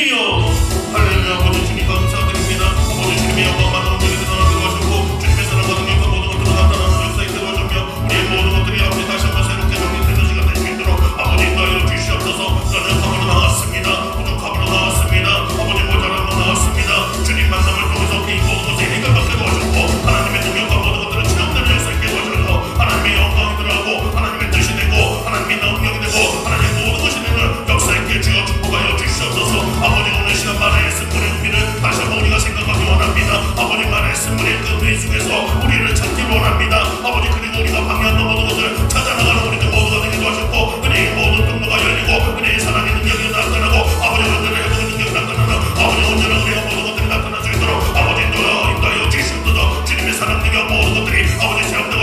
주여 할렐루야. 아버지 주님 감사드립니다. 아버지 주님의 영광만 온전히 드러나게 하셨고 주님의 사랑과 능력과 모든 것들을 나타나는 역사에 들어주며 우리의 모든 것들이 아버지 다시 한번 새롭게 정리되는 시간 될 수 있도록 아버지 인도하여 주시옵소서. 연약함으로 나왔습니다. 부족함으로 나왔습니다. 아버지 모자람으로 나왔습니다. 주님 만남을 통해서 이 모든 것에 해결받게 도와주고 하나님의 능력과 모든 것들을 체험되는 역사에 도와주셔서 하나님의 영광이 들어가고 하나님의 뜻이 되고 하나님의 능력이 되고 하나님의 모든 것이 되는 역사에 주여 축복하여 주시옵소서. 아버지 오늘 시간 말의 쓴물의 의미를 다시 한번 우리가 생각하기 원합니다. 아버지 말의 쓴물의 그 의미 중에서 우리를 찾기 원합니다. 아버지 그리고 우리가 방해하는 모든 것을 찾아나가는 우리들 모두가 되게 도와주셨고 은혜의 모든 통로가 열리고 은혜의 사랑의 능력이 나타나고 아버지 언제나 회복의 능력이 나타나는 아버지 언제나 우리가 모든 것들이 나타날 수 있도록 아버지 인도하여 주시옵소서. 주님의 사랑 능력 모든 것들이 아버지 체험되는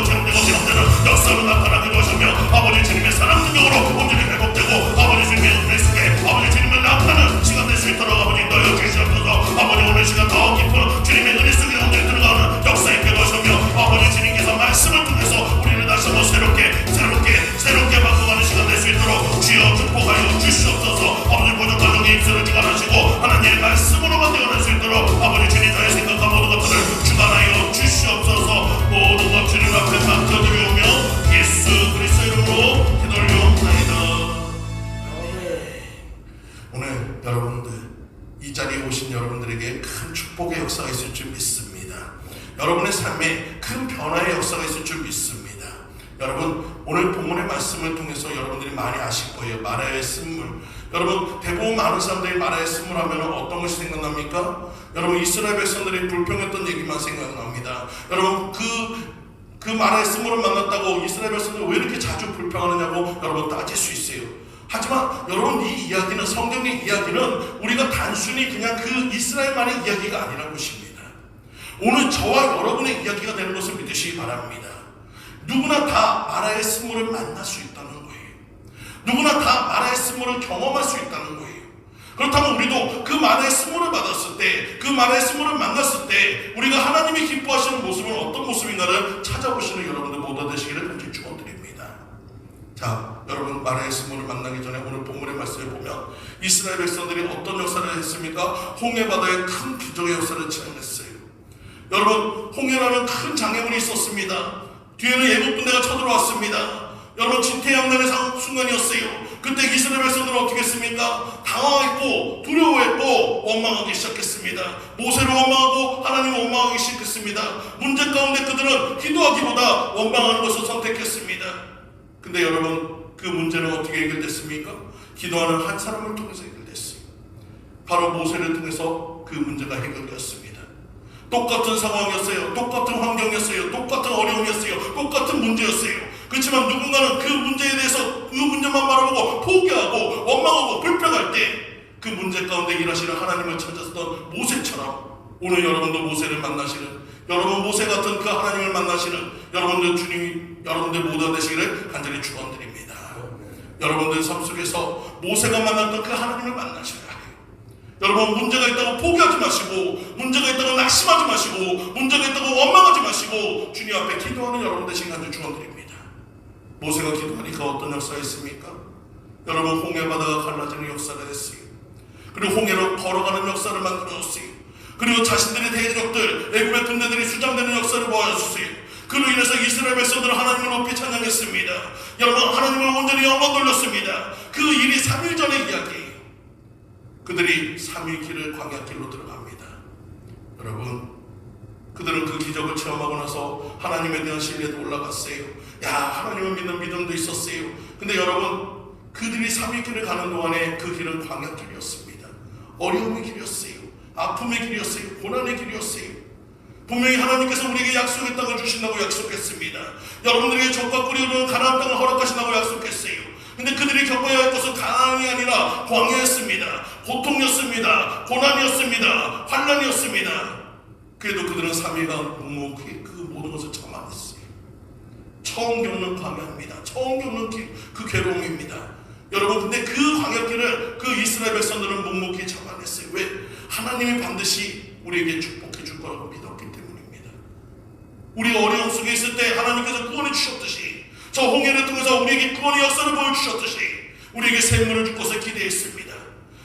역사로 나타나기도 하시며 아버지 주님의 사랑 능력으로 온전히 회복되고 아버지 주님의 은혜 속에 아버지 주님을 나타나는 시간 될 수 있도록 아버지 인도하여 주시옵소서. 아버지 오늘 시간 더 깊은 주님의 은혜 속에 온전히 들어가는 역사에 기도하시며 아버지 주님께서 말씀을 통해서 우리를 다시 한번 새롭게 바꿔가는 시간 될 수 있도록 주여 축복하여 주시옵소서. 아버지 부족한 종의 입술을 주관하시고 하나님의 말씀으로만 되어낼 수 있도록 아버지 주님 저의 생각과 모든 것들을 주관하여 주시옵소서. 모든 것 주님 앞에 맡겨드리오며 예수 그리스도의 이름으로 기도하옵나이다. 오늘 여러분들 이 자리에 오신 여러분들에게 큰 축복의 역사가 있을 줄 믿습니다. 여러분의 삶에 큰 변화의 역사가 있을 줄 믿습니다. 여러분 오늘 본문의 말씀을 통해서 여러분들이 많이 아실 거예요. 마라의 쓴물. 여러분 대부분 많은 사람들이 마라의 쓴물 하면 어떤 것이 생각납니까? 여러분 이스라엘 백성들이 불평했던 얘기만 생각납니다. 여러분 그 마라의 쓴물을 만났다고 이스라엘 백성들이 왜 이렇게 자주 불평하느냐고 여러분 따질 수 있어요. 하지만 여러분 이 이야기는 성경의 이야기는 우리가 단순히 그냥 그 이스라엘만의 이야기가 아니라는 것입니다. 오늘 저와 여러분의 이야기가 되는 것을 믿으시기 바랍니다. 누구나 다 마라의 쓴물을 만날 수 있다는 거예요. 누구나 다 마라의 쓴물을 경험할 수 있다는 거예요. 그렇다면 우리도 그 마라의 쓴물을 받았을 때, 그 마라의 쓴물을 만났을 때 우리가 하나님이 기뻐하시는 모습은 어떤 모습인가를 찾아보시는 여러분들 모두 되시기를 간절히 축원드립니다. 자, 여러분 마라의 쓴물을 만나기 전에 오늘 본문의 말씀을 보면 이스라엘 백성들이 어떤 역사를 했습니까? 홍해 바다에 큰 기적의 역사를 체험했어요. 여러분 홍해라는 큰 장애물이 있었습니다. 뒤에는 애굽 군대가 쳐들어왔습니다. 여러분 진퇴양난의 순간이었어요. 그때 이스라엘 백성들은 어떻게 했습니까? 당황했고 두려워했고 원망하기 시작했습니다. 모세를 원망하고 하나님을 원망하기 시작했습니다. 문제 가운데 그들은 기도하기보다 원망하는 것을 선택했습니다. 근데 여러분 그 문제는 어떻게 해결됐습니까? 기도하는 한 사람을 통해서 해결됐어요. 바로 모세를 통해서 그 문제가 해결되었습니다. 똑같은 상황이었어요. 똑같은 환경이었어요. 똑같은 어려움이었어요. 똑같은 문제였어요. 그렇지만 누군가는 그 문제에 대해서 그 문제만 바라보고 포기하고 원망하고 불평할 때 그 문제 가운데 일하시는 하나님을 찾았던 모세처럼 오늘 여러분도 모세를 만나시는, 여러분 모세 같은 그 하나님을 만나시는 여러분들 주님이 여러분들 모두가 되시기를 간절히 축원드립니다. 여러분들 삶 속에서 모세가 만났던 그 하나님을 만나시라. 여러분 문제가 있다고 포기하지 마시고, 문제가 있다고 낙심하지 마시고, 문제가 있다고 원망하지 마시고 주님 앞에 기도하는 여러분 되시길 간절히 축원드립니다. 모세가 기도하니까 어떤 역사가 있습니까? 여러분 홍해 바다가 갈라지는 역사가 됐어요. 그리고 홍해로 걸어가는 역사를 만들어줬어요. 그리고 자신들의 대적들 애굽의 군대들이 수장되는 역사를 보여줬어요. 그로 인해서 이스라엘 백성들은 하나님을 높이 찬양했습니다. 여러분 하나님을 온전히 영광 돌렸습니다. 그 일이 3일 전의 이야기예요. 그들이 3일 길을 광야길로 들어갑니다. 여러분 그들은 그 기적을 체험하고 나서 하나님에 대한 신뢰도 올라갔어요. 야 하나님을 믿는 믿음도 있었어요. 근데 여러분 그들이 3일 길을 가는 동안에 그 길은 광야길이었습니다. 어려움의 길이었어요. 아픔의 길이었어요. 고난의 길이었어요. 분명히 하나님께서 우리에게 약속의 땅을 주신다고 약속했습니다. 여러분들에게 젖과 꿀이 흐르는 가나안 땅을 허락하신다고 약속했어요. 근데 그들이 겪어야 할 것은 가나안이 아니라 광야였습니다. 고통이었습니다. 고난이었습니다. 환난이었습니다. 그래도 그들은 3일간 묵묵히 그 모든 것을 참아냈어요. 처음 겪는 광야입니다. 처음 겪는 그 괴로움입니다. 여러분 근데 그 광야길을 그 이스라엘 백성들은 묵묵히 참아냈어요. 왜? 하나님이 반드시 우리에게 축복해 줄 거라고 믿었기 때문입니다. 우리가 어려움 속에 있을 때 하나님께서 구원해 주셨듯이, 저 홍해를 통해서 우리에게 구원의 역사를 보여주셨듯이 우리에게 샘물을 줄 것을 기대했습니다.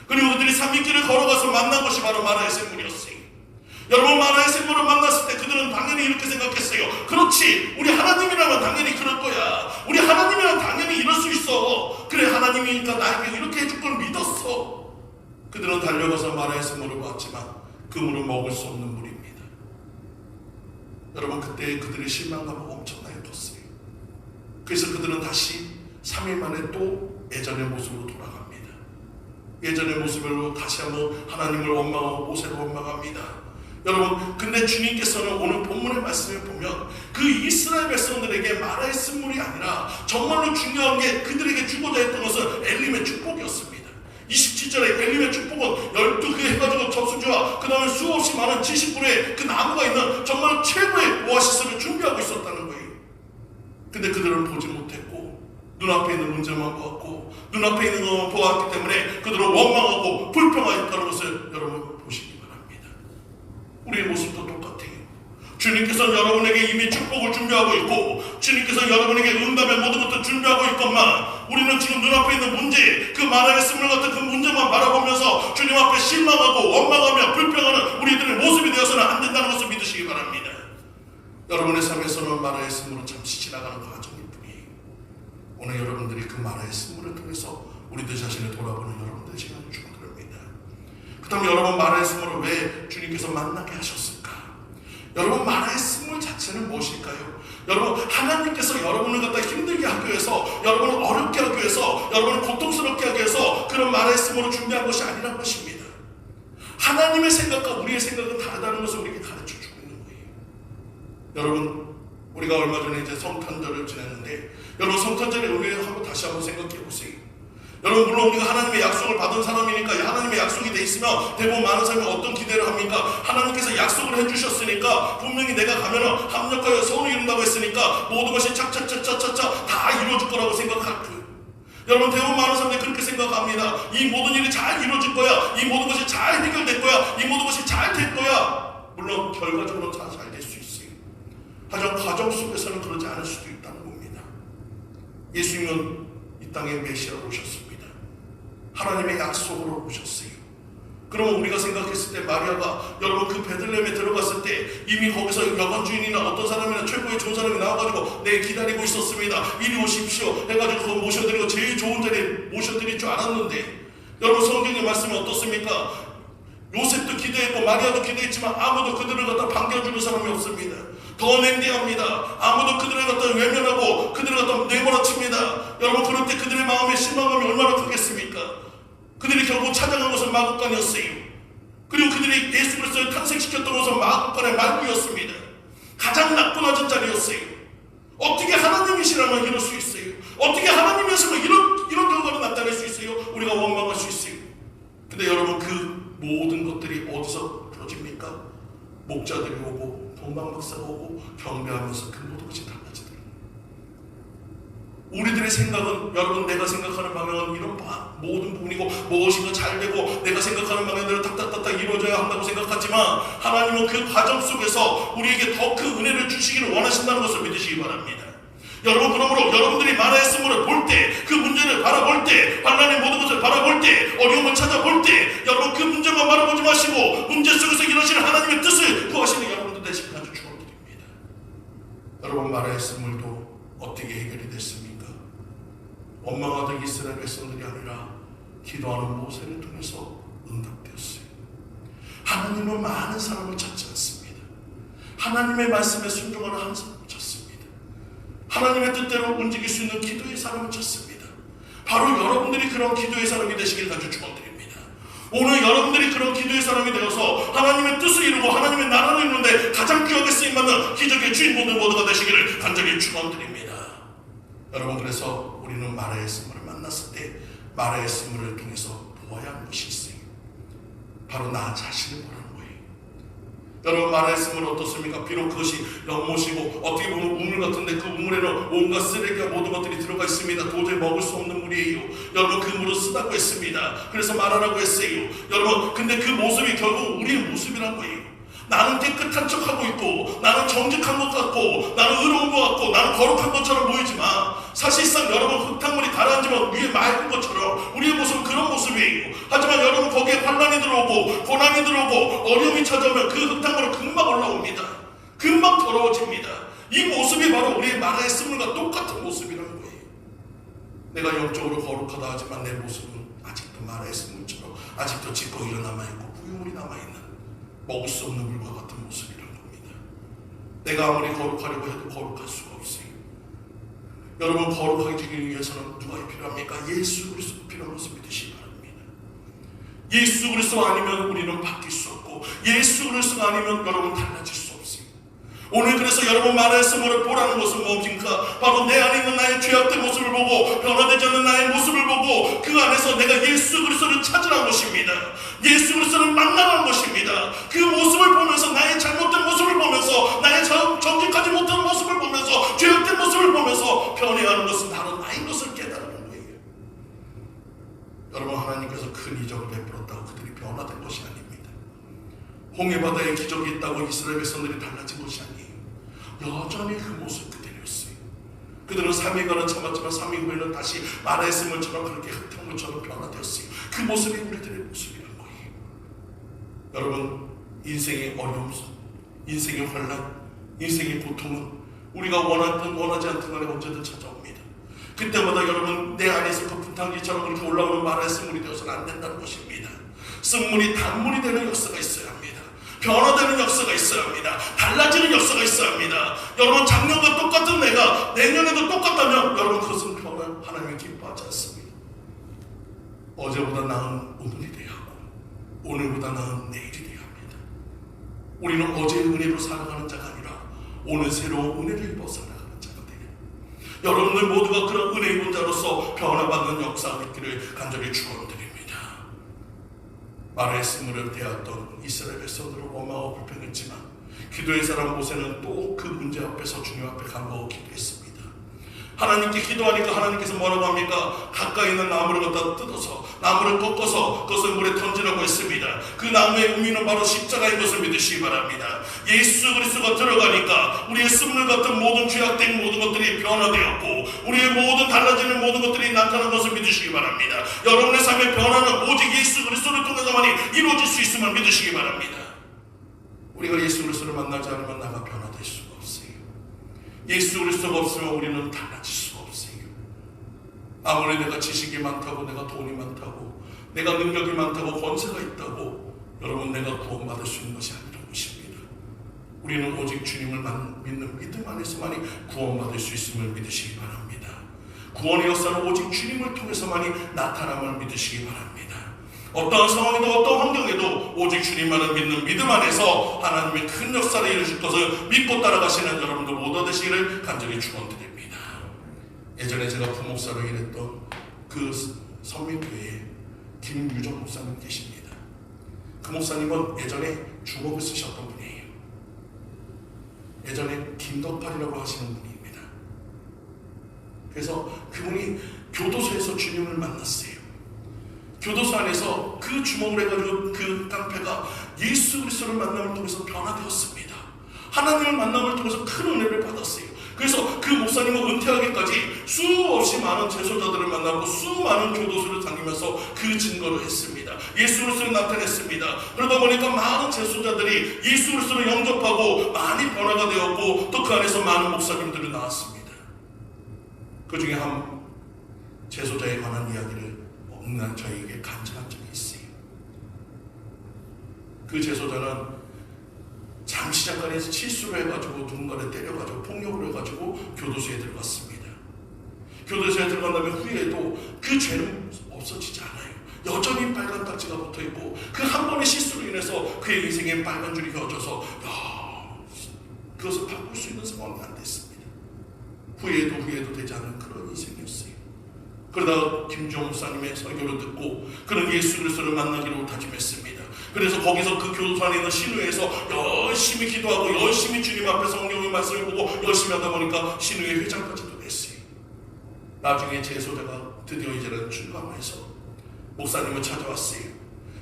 그리고 그들이 산미길을 걸어가서 만난 것이 바로 마라의 샘물이었어요. 여러분, 마라의 샘물을 만났을 때 그들은 당연히 이렇게 생각했어요. 그렇지, 우리 하나님이라면 당연히 그럴 거야. 우리 하나님이라면 당연히 이럴 수 있어. 그래, 하나님이니까 나에게 이렇게 해줄 걸 믿었어. 그들은 달려가서 마라의 샘물을 보았지만 그 물은 먹을 수 없는 물입니다. 여러분, 그때 그들의 실망감은 엄청나게 컸어요. 그래서 그들은 다시 3일 만에 또 예전의 모습으로 돌아갑니다. 예전의 모습으로 다시 한번 하나님을 원망하고 모세를 원망합니다. 여러분, 근데 주님께서는 오늘 본문의 말씀을 보면 그 이스라엘 백성들에게 마라의 쓴물이 아니라 정말로 중요한 게 그들에게 주고자 했던 것은 엘림의 축복이었습니다. 27절에 엘림의 축복은 12그 해가지고 저수지와 그 다음에 수없이 많은 70그루의 그 나무가 있는 정말 최고의 오아시스를 준비하고 있었다는 거예요. 근데 그들은 보지 못했고 눈앞에 있는 문제만 보았고 눈앞에 있는 것만 보았기 때문에 그들은 원망하고 불평하였다는 것을 여러분 보시기 바랍니다. 우리의 모습도 똑같아요. 주님께서는 여러분에게 이미 축복을 준비하고 있고 주님께서는 여러분에게 응답의 모든 것도 준비하고 있건만 우리는 지금 눈앞에 있는 문제, 그 마라의 쓴물 같은 그 문제만 바라보면서 주님 앞에 실망하고 원망하며 불평하는 우리들의 모습이 되어서는 안 된다는 것을 믿으시기 바랍니다. 여러분의 삶에서는 마라의 쓴물은 잠시 지나가는 과정일 뿐이에요. 오늘 여러분들이 그 마라의 쓴물을 통해서 우리들 자신을 돌아보는 여러분들의 시간을 축원드립니다. 그 다음에 여러분, 마라의 쓴물을 왜 주님께서 만나게 하셨을까? 여러분, 마라의 쓴물 자체는 무엇일까요? 여러분, 하나님께서 여러분을 갖다 힘들게 하기 위해서, 여러분을 어렵게 하기 위해서, 여러분을 고통스럽게 하기 위해서 그런 마라의 쓴물을 준비한 것이 아니라는 것입니다. 하나님의 생각과 우리의 생각은 다르다는 것을 우리에게 가르쳐주고 있는 거예요. 여러분, 우리가 얼마 전에 이제 성탄절을 지냈는데, 여러분, 성탄절에 우리 한번 다시 한번 생각해 보세요. 여러분, 물론 우리가 하나님의 약속을 받은 사람이니까 하나님의 약속이 돼 있으면 대부분 많은 사람이 어떤 기대를 합니까? 하나님께서 약속을 해주셨으니까 분명히 내가 가면 합력하여 선을 이룬다고 했으니까 모든 것이 착착착착착착 다 이루어질 거라고 생각하고, 여러분, 대부분 많은 사람들이 그렇게 생각합니다. 이 모든 일이 잘 이루어질 거야. 이 모든 것이 잘 해결될 거야. 이 모든 것이 잘 될 거야. 물론 결과적으로 다 잘 될 수 있어요. 하지만 과정 속에서는 그러지 않을 수도 있다는 겁니다. 예수님은 이 땅에 메시아로 오셨습니다. 하나님의 약속으로 오셨어요. 그러면 우리가 생각했을 때 마리아가 여러분 그 베들레헴에 들어갔을 때 이미 거기서 여관 주인이나 어떤 사람이나 최고의 좋은 사람이 나와가지고 네, 기다리고 있었습니다. 이리 오십시오 해가지고 그거 모셔드리고 제일 좋은 자리에 모셔드릴 줄 알았는데, 여러분, 성경의 말씀이 어떻습니까? 요셉도 기대했고 마리아도 기대했지만 아무도 그들을 갖다 반겨주는 사람이 없습니다. 더 냉대합니다. 아무도 그들을 갖다 외면하고 그들을 갖다 내몰아칩니다. 여러분, 그럴 때 그들의 마음에 실망감이 얼마나 크겠습니까? 그들이 결국 찾아간 것은 마구간이었어요. 그리고 그들이 예수 그리스도를 탄생시켰던 것은 마구간의 말구였습니다. 가장 나쁘나진 자리였어요. 어떻게 하나님이시라면 이럴 수 있어요? 어떻게 하나님이었으면 이런 결과를 나타낼 수 있어요? 우리가 원망할 수 있어요. 근데 여러분, 그 모든 것들이 어디서 풀어집니까? 목자들이 오고 동방박사가 오고 경배하면서 그 모든 것이 달라지더라고요. 우리들의 생각은, 여러분, 내가 생각하는 방향은 이런 모든 부분이고 무엇인가 잘 되고 내가 생각하는 방향대로 딱딱딱딱 이루어져야 한다고 생각하지만 하나님은 그 과정 속에서 우리에게 더 큰 은혜를 주시기를 원하신다는 것을 믿으시기 바랍니다. 여러분, 그러므로 여러분들이 마라의 쓴물을 볼 때, 그 문제를 바라볼 때, 환난의 모든 것을 바라볼 때, 어려움을 찾아볼 때, 여러분 그 문제만 바라보지 마시고 문제 속에서 이루어지는 하나님의 뜻을 구하시는 여러분들 되시길 아주 축원드립니다. 여러분, 마라의 쓴물도 어떻게 해결이 됐습니까? 원망하던 이스라엘 백성들이 아니라 기도하는 모세를 통해서 응답되었어요. 하나님은 많은 사람을 찾지 않습니다. 하나님의 말씀에 순종하는 한 사람을 찾습니다. 하나님의 뜻대로 움직일 수 있는 기도의 사람을 찾습니다. 바로 여러분들이 그런 기도의 사람이 되시길 간절히 축원드립니다. 오늘 여러분들이 그런 기도의 사람이 되어서 하나님의 뜻을 이루고 하나님의 나라를 이루는데 가장 귀하게 쓰임받는 기적의 주인공들 모두가 되시기를 간절히 축원드립니다. 여러분, 그래서 우리는 마라의 쓴물을 만났을 때 마라의 쓴물을 통해서 보아야 하는 것이 있어요. 바로 나 자신을 보라는 거예요. 여러분, 마라의 쓴물은 어떻습니까? 비록 그것이 연못이고 어떻게 보면 우물 같은데 그 우물에는 온갖 쓰레기와 모든 것들이 들어가 있습니다. 도저히 먹을 수 없는 물이에요. 여러분, 그 물은 쓰다고 했습니다. 그래서 마라라고 했어요. 여러분, 근데 그 모습이 결국 우리의 모습이란 거예요. 나는 깨끗한 척하고 있고 나는 정직한 것 같고 나는 의로운 것 같고 나는 거룩한 것처럼 보이지만 사실상 여러분 흙탕물이 가라앉으면 위에 맑은 것처럼 우리의 모습은 그런 모습이에요. 하지만 여러분 거기에 환난이 들어오고 고난이 들어오고 어려움이 찾아오면 그 흙탕물은 금방 올라옵니다. 금방 더러워집니다. 이 모습이 바로 우리의 마라의 쓴물과 똑같은 모습이라는 거예요. 내가 영적으로 거룩하다 하지만 내 모습은 아직도 마라의 쓴물처럼 아직도 찌꺼기가 남아있고 부유물이 남아있는 먹을 수 없는 물과 같은 모습이라는 겁니다. 내가 아무리 거룩하려고 해도 거룩할 수가 없어요. 여러분 거룩하기 위해서는 누가 필요합니까? 예수 그리스도가 필요한 것을 믿으시기 바랍니다. 예수 그리스도 아니면 우리는 바뀔 수 없고 예수 그리스도가 아니면 여러분 달라질 수 없어요. 오늘 그래서 여러분 마라의 쓴물을 보라는 것은 무엇입니까? 바로 내 안에 있는 나의 죄악된 모습을 보고 변화되지 않는 나의 모습을 보고 그 안에서 내가 예수 그리스도를 찾으라는 것입니다. 예수 그리스도를 만나라는 것입니다. 그 모습을 보면서 나의 잘못된 모습을 보면서 나의 정직하지 못한 모습을 보면서 죄악된 모습을 보면서 변해가는 것은 바로 나인 것을 깨달는 거예요. 여러분 하나님께서 큰 이적을 베풀었다고 그들이 변화된 것이 아닙니다. 홍해바다에 기적이 있다고 이스라엘 백성들이 달라진 것이 아니에요. 여전히 그 모습 그대로였어요. 그들은 3일간은 참았지만 3일 후에는 다시 마라의 쓴물처럼 그렇게 흙탕물처럼 변화되었어요. 그 모습이 우리들의 모습이라는 거예요. 여러분 인생의 어려움, 인생의 환난, 인생의 고통은 우리가 원하든 원하지 않든 간에 언제든 찾아옵니다. 그때마다 여러분 내 안에서 그 분탕기처럼 그렇게 올라오는 마라의 쓴물이 되어서는 안 된다는 것입니다. 쓴물이 단물이 되는 역사가 있어야 합니다. 변화되는 역사가 있어야 합니다. 달라지는 역사가 있어야 합니다. 여러분 작년과 똑같은 내가 내년에도 똑같다면 여러분 그것은 변화 하나님이 기뻐하지 않습니다. 어제보다 나은 오늘이 돼야 하고 오늘보다 나은 내일이 돼야 합니다. 우리는 어제의 은혜로 살아가는 자가 아니라 오늘 새로운 은혜를 입어 살아가는 자가 돼요. 여러분들 모두가 그런 은혜 입은 자로서 변화받는 역사가 있기를 간절히 축원드립니다. 마라의 쓴물을 대하던 이스라엘 백성들은 원망하고 불평했지만 기도의 사람 모세는 또 그 문제 앞에서 주님 앞에 간구하고 기도했습니다. 하나님께 기도하니까 하나님께서 뭐라고 합니까? 가까이 있는 나무를 갖다 뜯어서 나무를 꺾어서 그것을 물에 던지라고 했습니다. 그 나무의 의미는 바로 십자가인 것을 믿으시기 바랍니다. 예수 그리스도가 들어가니까 우리의 쓴물 같은 모든 죄악된 모든 것들이 변화되었고 우리의 모든 달라지는 모든 것들이 나타나는 것을 믿으시기 바랍니다. 여러분의 삶의 변화는 오직 예수 그리스도를 통해서만이 이루어질 수 있음을 믿으시기 바랍니다. 우리가 예수 그리스도를 만나지 않으면 나가 변화될 수가 없어요. 예수 그리스도가 없으면 우리는 달라질 수가 없어요. 아무리 내가 지식이 많다고 내가 돈이 많다고 내가 능력이 많다고 권세가 있다고 여러분 내가 구원받을 수 있는 것이 아니라는 것입니다. 우리는 오직 주님을 믿는 믿음 안에서만이 구원받을 수 있음을 믿으시기 바랍니다. 구원의 역사는 오직 주님을 통해서만이 나타남을 믿으시기 바랍니다. 어떠한 상황에도 어떠한 환경에도 오직 주님만을 믿는 믿음 안에서 하나님의 큰 역사를 이루실 것을 믿고 따라가시는 여러분들 모두 되시기를 간절히 축원드립니다. 예전에 제가 부목사로 일했던 그 선민교회에 김유정 목사님 계십니다. 그 목사님은 예전에 주먹을 쓰셨던 분이에요. 예전에 김덕팔이라고 하시는 분입니다. 그래서 그분이 교도소에서 주님을 만났어요. 교도소 안에서 그 주먹을 해가지고 그 깡패가 예수 그리스도를 만남을 통해서 변화되었습니다. 하나님을 만남을 통해서 큰 은혜를 받았어요. 그래서 그 목사님은 은퇴하기까지 수없이 많은 제소자들을 만나고 수많은 교도소를 다니면서 그 증거를 했습니다. 예수 그리스도를 나타냈습니다. 그러다 보니까 많은 제소자들이 예수 그리스도를 영접하고 많이 변화가 되었고 또 그 안에서 많은 목사님들이 나왔습니다. 그 중에 한 제소자에 관한 이야기를 난 저에게 간증한 적이 있어요. 그 제소자는 잠시 잠깐에 실수를 해가지고 누군가를 때려가지고 폭력을 해가지고 교도소에 들어갔습니다. 교도소에 들어간 다음에 후에도 그 죄는 없어지지 않아요. 여전히 빨간 딱지가 붙어있고 그 한 번의 실수로 인해서 그의 인생에 빨간 줄이 그어져서 그것을 바꿀 수 있는 상황이 안 됐습니다. 후에도 되지 않은 그런 인생이었어요. 그러다가 김주영 목사님의 설교를 듣고 그는 예수 그리스도를 만나기로 다짐했습니다. 그래서 거기서 그 교도소 안에 있는 신우회에서 열심히 기도하고 열심히 주님 앞에 성경의 말씀을 보고 열심히 하다 보니까 신우회 회장까지도 됐어요. 나중에 제소자가 드디어 이제는 출감해서 목사님을 찾아왔어요.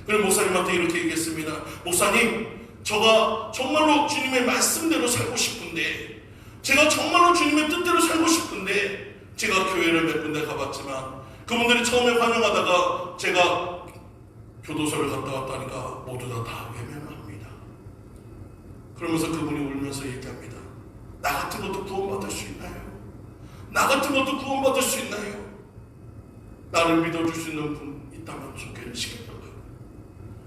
그리고 목사님한테 이렇게 얘기했습니다. 목사님, 제가 정말로 주님의 말씀대로 살고 싶은데, 제가 정말로 주님의 뜻대로 살고 싶은데, 제가 교회를 몇 군데 가봤지만 그분들이 처음에 환영하다가 제가 교도소를 갔다 왔다니까 모두 다 외면합니다. 그러면서 그분이 울면서 얘기합니다. 나 같은 것도 구원받을 수 있나요? 나 같은 것도 구원받을 수 있나요? 나를 믿어줄 수 있는 분 있다면 소개를 시켜달라고.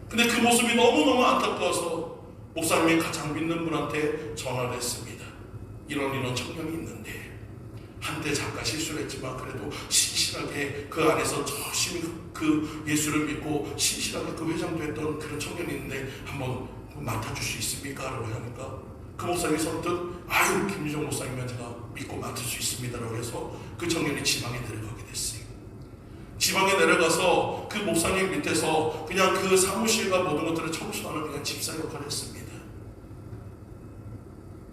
근데 그 모습이 너무너무 안타까워서 목사님이 가장 믿는 분한테 전화를 했습니다. 이런 청년이 있는데 한때 잠깐 실수를 했지만 그래도 신실하게 그 안에서 열심히 그 예수를 믿고 신실하게 그 회장도 했던 그런 청년이 있는데 한번 맡아줄 수 있습니까? 라고 하니까 그 목사님이 선뜻 아유 김유정 목사님은 제가 믿고 맡을 수 있습니다 라고 해서 그 청년이 지방에 내려가게 됐어요. 지방에 내려가서 그 목사님 밑에서 그냥 그 사무실과 모든 것들을 청소하는 그냥 집사 역할을 했습니다.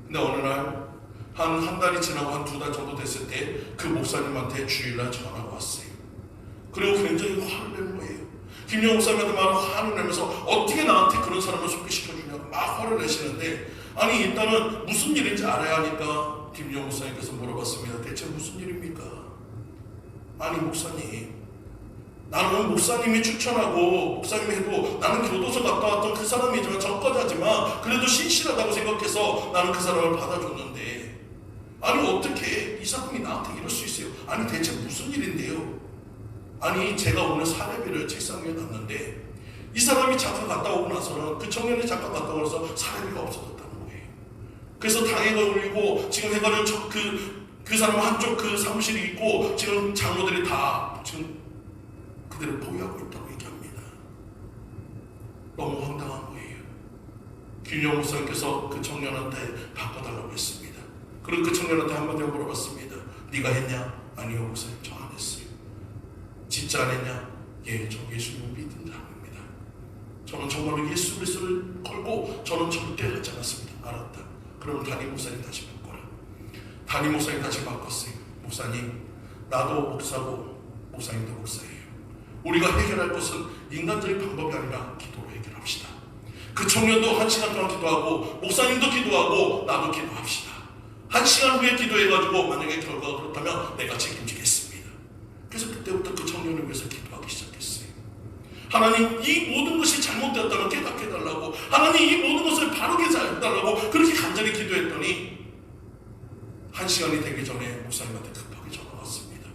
근데 어느 날 한 달이 지나고 한 2달 정도 됐을 때 그 목사님한테 주일날 전화가 왔어요. 그리고 굉장히 화를 내는 거예요. 김영 목사님한테 막 화를 내면서 어떻게 나한테 그런 사람을 소개시켜주냐고 막 화를 내시는데, 아니 일단은 무슨 일인지 알아야 하니까 김영 목사님께서 물어봤습니다. 대체 무슨 일입니까? 아니 목사님, 나는 목사님이 추천하고 목사님이 해도 나는 교도소 갔다 왔던 그 사람이지만 전과자지만 그래도 신실하다고 생각해서 나는 그 사람을 받아줬는데, 아니 어떻게 이 사람이 나한테 이럴 수 있어요? 아니 대체 무슨 일인데요? 아니 제가 오늘 사례비를 책상 위에 놨는데 이 사람이 잠깐 갔다 오고 나서는 그 청년이 잠깐 갔다 오고 나서 사례비가 없어졌다는 거예요. 그래서 당해가 울리고 지금 해가지고 그 사람 한쪽 그 사무실이 있고 지금 장로들이 다 지금 그들을 보유하고 있다고 얘기합니다. 너무 황당한 거예요. 김영 목사님께서 그 청년한테 바꿔달라고 했습니다. 그리고 그 청년한테 한마디 물어봤습니다. 네가 했냐? 아니요 목사님 저 안 했어요. 진짜 안 했냐? 예, 저 예수님을 믿는 사람입니다. 저는 정말로 예수 그리스도를 걸고 저는 절대 하지 않았습니다. 알았다. 그럼 담임 목사님 다시 바꿔라. 담임 목사님 다시 바꿨어요. 목사님 나도 목사고 목사님도 목사예요. 우리가 해결할 것은 인간적인 방법이 아니라 기도로 해결합시다. 그 청년도 1시간 동안 기도하고 목사님도 기도하고 나도 기도합시다. 1시간 후에 기도해가지고 만약에 결과가 그렇다면 내가 책임지겠습니다. 그래서 그때부터 그 청년을 위해서 기도하기 시작했어요. 하나님 이 모든 것이 잘못되었다면 깨닫게 해달라고, 하나님 이 모든 것을 바르게 해달라고 그렇게 간절히 기도했더니 1시간이 되기 전에 목사님한테 급하게 전화가 왔습니다.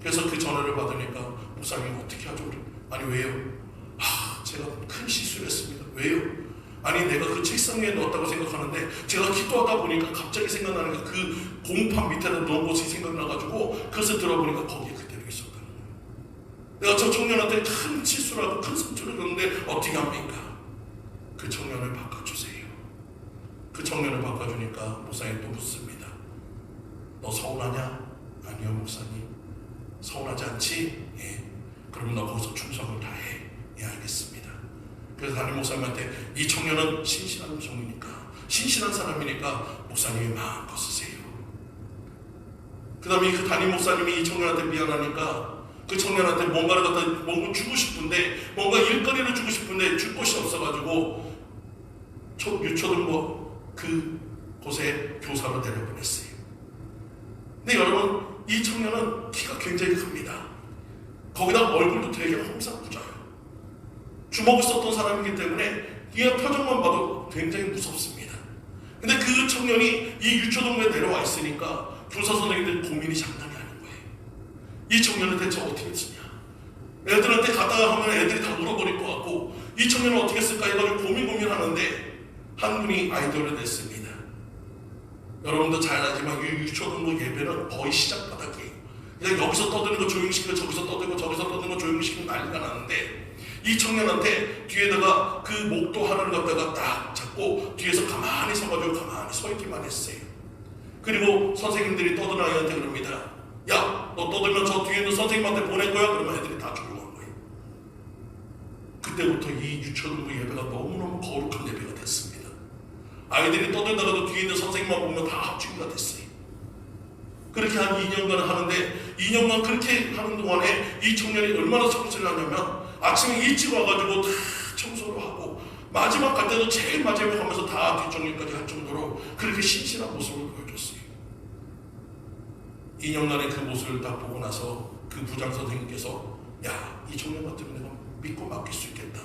그래서 그 전화를 받으니까 목사님 어떻게 하죠? 아니 왜요? 제가 큰 실수를 했습니다. 왜요? 아니 내가 그 책상 위에 넣었다고 생각하는데 제가 기도하다 보니까 갑자기 생각나는 게 그 공판 밑에 넣은 곳이 생각나가지고 그것을 들어보니까 거기에 그대로 있었다는 거예요. 내가 저 청년한테 큰 실수를 하고 큰 상처를 줬는데 어떻게 합니까? 그 청년을 바꿔주세요. 그 청년을 바꿔주니까 목사님 또 묻습니다. 너 서운하냐? 아니요 목사님 서운하지 않지? 예. 그러면 너 거기서 충성을 다해. 예 알겠습니다. 그래서 담임 목사님한테 이 청년은 신실한 종이니까 신실한 사람이니까 목사님이 마음껏 쓰세요. 그 다음에 그 담임 목사님이 이 청년한테 미안하니까 그 청년한테 뭔가를 갖다 뭔가 주고 싶은데 뭔가 일거리를 주고 싶은데 줄 곳이 없어가지고 유초등부 그 곳에 교사로 내려보냈어요. 근데 여러분 이 청년은 키가 굉장히 큽니다. 거기다 얼굴도 되게 홍사부자예요. 주먹을 썼던 사람이기 때문에 이 표정만 봐도 굉장히 무섭습니다. 근데 그 청년이 이 유초동부에 내려와 있으니까 교사 선생님들 고민이 장난이 아닌 거예요. 이 청년은 대체 어떻게 쓰냐? 애들한테 갔다가 하면 애들이 다 울어버릴 것 같고 이 청년은 어떻게 쓸까 해가지고 고민하는데 한 분이 아이디어를 냈습니다. 여러분도 잘 알지만 이 유초동부 예배는 거의 시작 바닥이에요. 그냥 여기서 떠드는 거 조용히 시키고 저기서 떠들고 저기서 떠드는 거 조용히 시키면 난리가 나는데 이 청년한테 뒤에다가 그 목도 하나를 갖다가 딱 잡고 뒤에서 가만히 서가지고 가만히 서 있기만 했어요. 그리고 선생님들이 떠드는 아이한테 그럽니다. 야, 너 떠들면 저 뒤에 있는 선생님한테 보낼 거야? 그러면 애들이 다 조용한 거예요. 그때부터 이 유초등부 예배가 너무너무 거룩한 예배가 됐습니다. 아이들이 떠들다가도 뒤에 있는 선생님만 보면 다 합주기가 됐어요. 그렇게 한 2년간을 하는데 2년간 그렇게 하는 동안에 이 청년이 얼마나 성실을 하냐면 아침에 일찍 와가지고 다 청소를 하고 마지막 갈 때도 제일 마지막에 가면서 다 뒷정리까지 할 정도로 그렇게 신실한 모습을 보여줬어요. 2년 만에 그 모습을 딱 보고 나서 그 부장 선생님께서 야, 이 청년 같으면 내가 믿고 맡길 수 있겠다.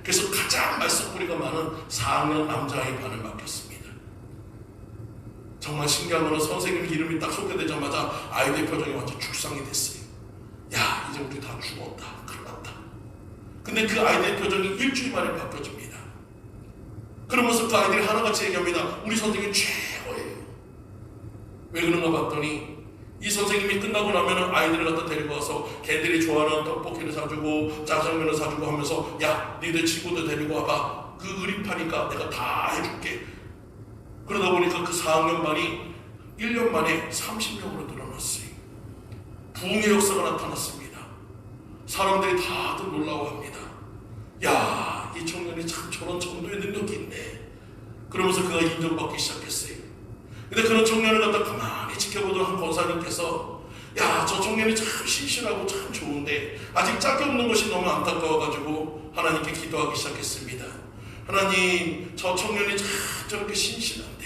그래서 가장 말썽꾸리가 많은 4학년 남자아이 반을 맡겼습니다. 정말 신기한 거는 선생님 이름이 딱 소개되자마자 아이들 표정이 완전 죽상이 됐어요. 야, 이제 우리 다 죽었다. 큰일 났다. 근데 그 아이들 표정이 일주일 만에 바뀌어집니다. 그러면서 그 아이들이 하나같이 얘기합니다. 우리 선생님 최고예요. 왜 그런가 봤더니 이 선생님이 끝나고 나면 아이들을 갖다 데리고 와서 걔들이 좋아하는 떡볶이를 사주고 짜장면을 사주고 하면서 야, 니들 친구들 데리고 와봐. 그 의리파니까 내가 다 해줄게. 그러다 보니까 그 4학년 반이 1년 만에 30명으로 늘어났어요. 부흥의 역사가 나타났습니다. 사람들이 다들 놀라워합니다. 야, 이 청년이 참 저런 정도의 능력이 있네. 그러면서 그가 인정받기 시작했어요. 근데 그런 청년을 갖다 가만히 지켜보던 한 권사님께서 야, 저 청년이 참 신실하고 참 좋은데 아직 짝이 없는 것이 너무 안타까워가지고 하나님께 기도하기 시작했습니다. 하나님, 저 청년이 참 저렇게 신실한데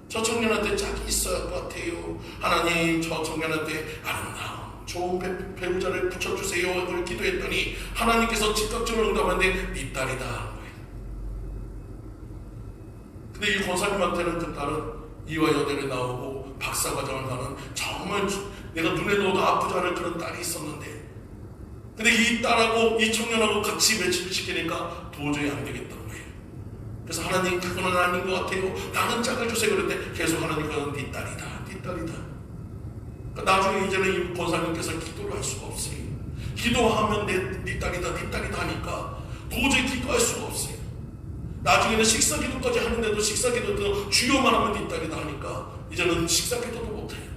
저 청년한테 짝이 있어야 할 것 같아요. 하나님, 저 청년한테 아름다운 좋은 배우자를 붙여주세요. 그걸 기도했더니 하나님께서 즉각적으로 응답하는데 네 딸이다 하는 거예요. 근데 이 권사님한테는 그 딸은 이화여대를 나오고 박사과정을 가는 정말 내가 눈에 넣어도 아프지 않을 그런 딸이 있었는데 근데 이 딸하고 이 청년하고 같이 매치를 시키니까 도저히 안 되겠다는 거예요. 그래서 하나님, 그거는 아닌 것 같아요. 다른 짝을 주세요. 그런데 계속 하나님, 그건 네 딸이다. 네 딸이다. 그러니까 나중에 이제는 이 권사님께서 기도를 할 수가 없어요. 기도하면 네 딸이다, 네 딸이다 하니까 도저히 기도할 수가 없어요. 나중에는 식사 기도까지 하는데도 식사 기도도 주여만 하면 네 딸이다 하니까 이제는 식사 기도도 못해요.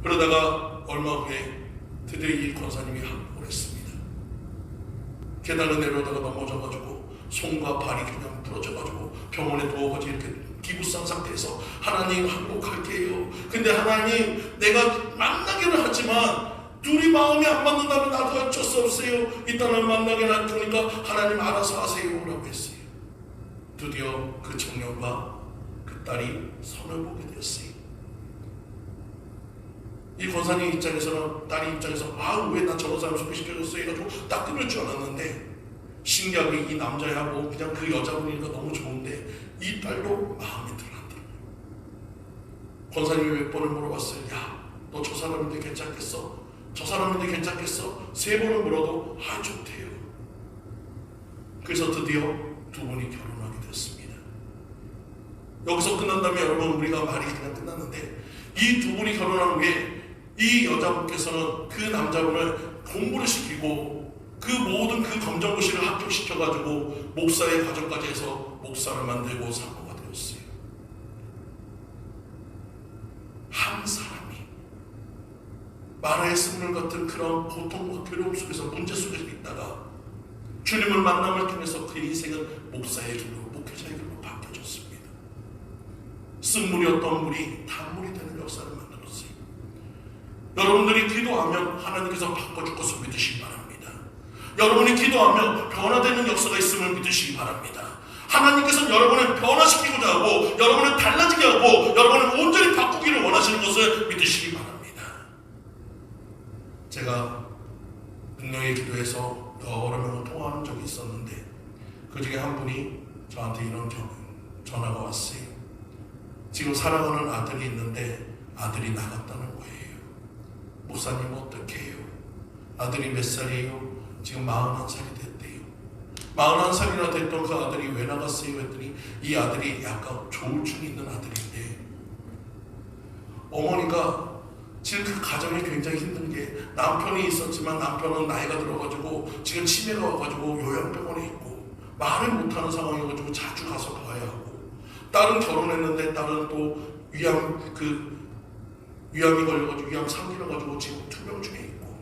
그러다가 얼마 후에 드디어 이 권사님이 항복을 했습니다. 계단을 내려오다가 넘어져가지고 손과 발이 그냥 부러져가지고 병원에 누워가지고 이렇게 기부상 상태에서 하나님, 항복할게요. 근데 하나님, 내가 만나기는 하지만 둘이 마음이 안 맞는다면 나도 어쩔 수 없어요. 일단은 만나긴 할 테니까 하나님 알아서 하세요 라고 했어요. 드디어 그 청년과 그 딸이 선을 보게 되었어요. 이 권사님 입장에서는, 딸이 입장에서 왜 나 저런 사람 소개시켜줬어요 해가지고 딱 끊을 줄 알았는데 신기하게 이 남자애하고 그냥 그 여자분이니까 너무 좋은데 이 딸도 마음에 들어간더라고요. 권사님이 몇 번을 물어봤어요. 야, 너 저 사람인데 괜찮겠어? 저 사람인데 괜찮겠어? 3번을 물어도 좋대요. 그래서 드디어 두 분이 결혼하게 됐습니다. 여기서 끝난다면 여러분, 우리가 말이 그냥 끝났는데 이 두 분이 결혼한 후에 이 여자분께서는 그 남자분을 공부를 시키고 그 모든 그 검정고시를 합격시켜가지고 목사의 과정까지 해서 목사를 만들고 사모가 되었어요. 한 사람이 마라의 쓴물 같은 그런 고통과 괴로움 속에서, 문제 속에서 있다가 주님을 만남을 통해서 그 인생은 목사의 길로, 목회자의 길로 바뀌어졌습니다. 쓴물이었던 물이 단물이 되는 역사를 만들었어요. 여러분들이 기도하면 하나님께서 바꿔줄 것을 믿으시기 바랍니다. 여러분이 기도하면 변화되는 역사가 있음을 믿으시기 바랍니다. 하나님께서는 여러분을 변화시키고자 하고 여러분을 달라지게 하고 여러분을 온전히 바꾸기를 원하시는 것을 믿으시기 바랍니다. 제가 능력의 기도에서 여러 명을 통화하는 적이 있었는데 그 중에 한 분이 저한테 이런 전화가 왔어요. 지금 사랑하는 아들이 있는데 아들이 나갔다는 거예요. 목사님 어떻게 해요? 아들이 몇 살이에요? 지금 41살이 됐대요. 41살이나 됐던 그 아들이 왜 나갔어요? 했더니 이 아들이 약간 조울증이 있는 아들인데 어머니가 지금 그 가정이 굉장히 힘든 게 남편이 있었지만 남편은 나이가 들어가지고 지금 치매가 와가지고 요양병원에 있고 말을 못하는 상황이어가지고 자주 가서 봐야 하고 딸은 결혼했는데 딸은 또 위암이 걸려가지고 위암 3기라 가지고 지금 투병 중에 있고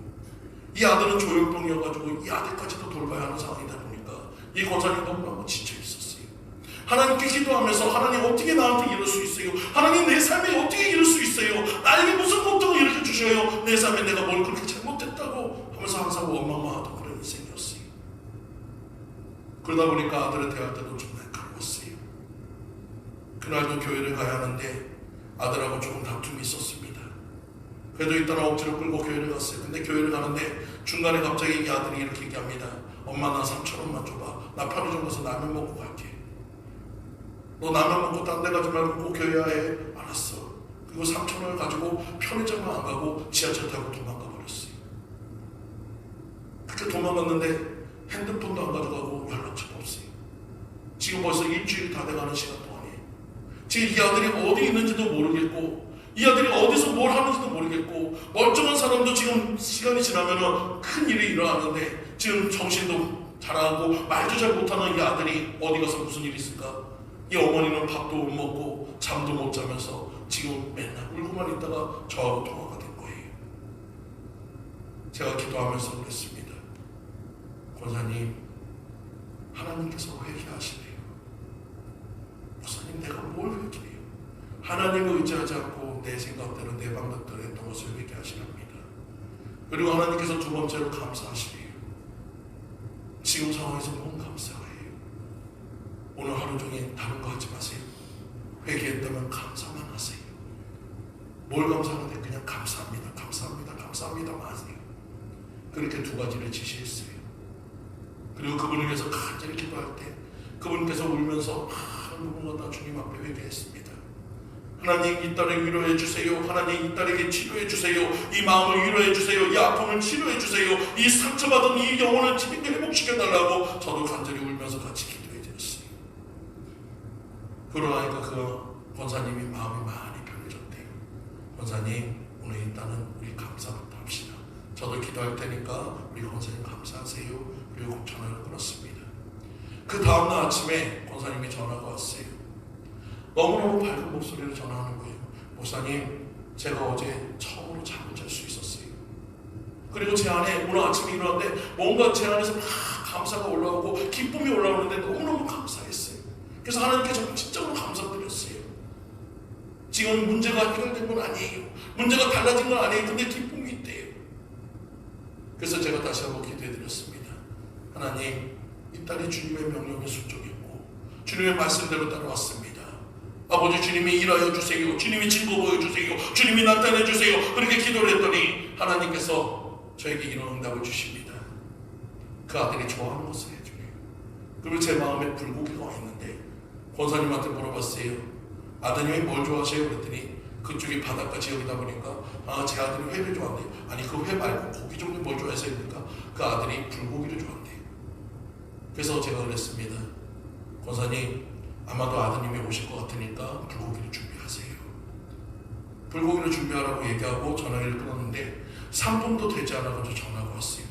이 아들은 조현병이어가지고 이 아들까지도 돌봐야 하는 상황이다 보니까 이 권사님 너무너무 지쳐 있었어요. 하나님께 기도하면서 하나님 어떻게 나한테 이럴 수 있어요? 하나님 내 삶에 어떻게 이럴 수 있어요? 나에게 무슨 고통을 일으켜 주셔요? 내 삶에 내가 뭘 그렇게 잘못했다고 하면서 항상 원망만 하던 그런 인생이었어요. 그러다 보니까 아들을 대할 때도 좀 날카로웠어요. 그날도 교회를 가야 하는데 아들하고 조금 다툼이 있었습니다. 그래도 일단 억지로 끌고 교회를 갔어요. 근데 교회를 가는데 중간에 갑자기 이 아들이 이렇게 얘기합니다. 엄마 나 3,000원만 줘봐. 나 편의점 가서 라면 먹고 갈게. 너 라면 먹고 딴 데 가지 말고 꼭 교회 해. 알았어. 그리고 3,000원을 가지고 편의점만 안 가고 지하철 타고 도망가 버렸어요. 그렇게 도망갔는데 핸드폰도 안 가져가고 연락처도 없어요. 지금 벌써 일주일이 다 돼가는 시간 동안에 지금 이 아들이 어디 있는지도 모르겠고 이 아들이 어디서 뭘 하는지도 모르겠고 멀쩡한 사람도 지금 시간이 지나면 큰 일이 일어나는데 지금 정신도 잘하고 말도 잘 못하는 이 아들이 어디 가서 무슨 일이 있을까? 이 어머니는 밥도 못 먹고 잠도 못 자면서 지금 맨날 울고만 있다가 저하고 통화가 된 거예요. 제가 기도하면서 그랬습니다. 권사님, 하나님께서 회개하시네요. 목사님, 내가 뭘 회개해요? 하나님을 의지하지 않고 내 생각대로 내 방법대로 했던 것을 회개하시랍니다. 그리고 하나님께서 두 번째로 감사하시래요. 지금 상황에서 너무 감사해요. 오늘 하루 종일 다른 거 하지 마세요. 회개했다면 감사만 하세요. 뭘 감사하는데 그냥 감사합니다. 감사합니다. 감사합니다만 하세요. 그렇게 두 가지를 지시했어요. 그리고 그분을 위해서 간절히 기도할 때 그분께서 울면서 누군가 주님 앞에 회개했습니다. 하나님, 이 딸을 위로해 주세요. 하나님, 이 딸에게 치료해 주세요. 이 마음을 위로해 주세요. 이 아픔을 치료해 주세요. 이 상처받은 이 영혼을 회복시켜 달라고 저도 간절히 울면서 같이 기도해 드렸어요. 그러니까 그 권사님이 마음이 많이 편해졌대요. 권사님, 오늘 일단은 우리 감사부터 합시다. 저도 기도할 테니까 우리 권사님 감사하세요. 그리고 전화를 끊었습니다. 그 다음날 아침에 권사님이 전화가 왔어요. 너무너무 밝은 목소리로 전화하는 거예요. 목사님, 제가 어제 처음으로 잠을 잘 수 있었어요. 그리고 제 안에 오늘 아침에 일어났는데 뭔가 제 안에서 막 감사가 올라오고 기쁨이 올라오는데 너무너무 감사했어요. 그래서 하나님께 정말 진짜로 감사드렸어요. 지금 문제가 해결된 건 아니에요. 문제가 달라진 건 아니에요. 근데 기쁨이 있대요. 그래서 제가 다시 한번 기도해 드렸습니다. 하나님, 이 딸이 주님의 명령에 순종했고 주님의 말씀대로 따라왔습니다. 아버지, 주님이 일하여 주세요. 주님이 증거 보여주세요. 주님이 나타내 주세요. 그렇게 기도를 했더니 하나님께서 저에게 이런 응답을 주십니다. 그 아들이 좋아하는 것을 해줘요. 그리고 제 마음에 불고기가 와 있는데 권사님한테 물어봤어요. 아드님이 뭘 좋아하세요? 그랬더니 그쪽이 바닷가 지역이다 보니까 제 아들이 회를 좋아한대요. 아니, 그 회 말고 고기 종류 뭘 좋아하세요? 그러니까 그 아들이 불고기를 좋아한대요. 그래서 제가 그랬습니다. 권사님, 아마도 아드님이 오실 것 같으니까 불고기를 준비하세요. 불고기를 준비하라고 얘기하고 전화기를 끊었는데 3분도 되지 않아가지고 전화가 왔어요.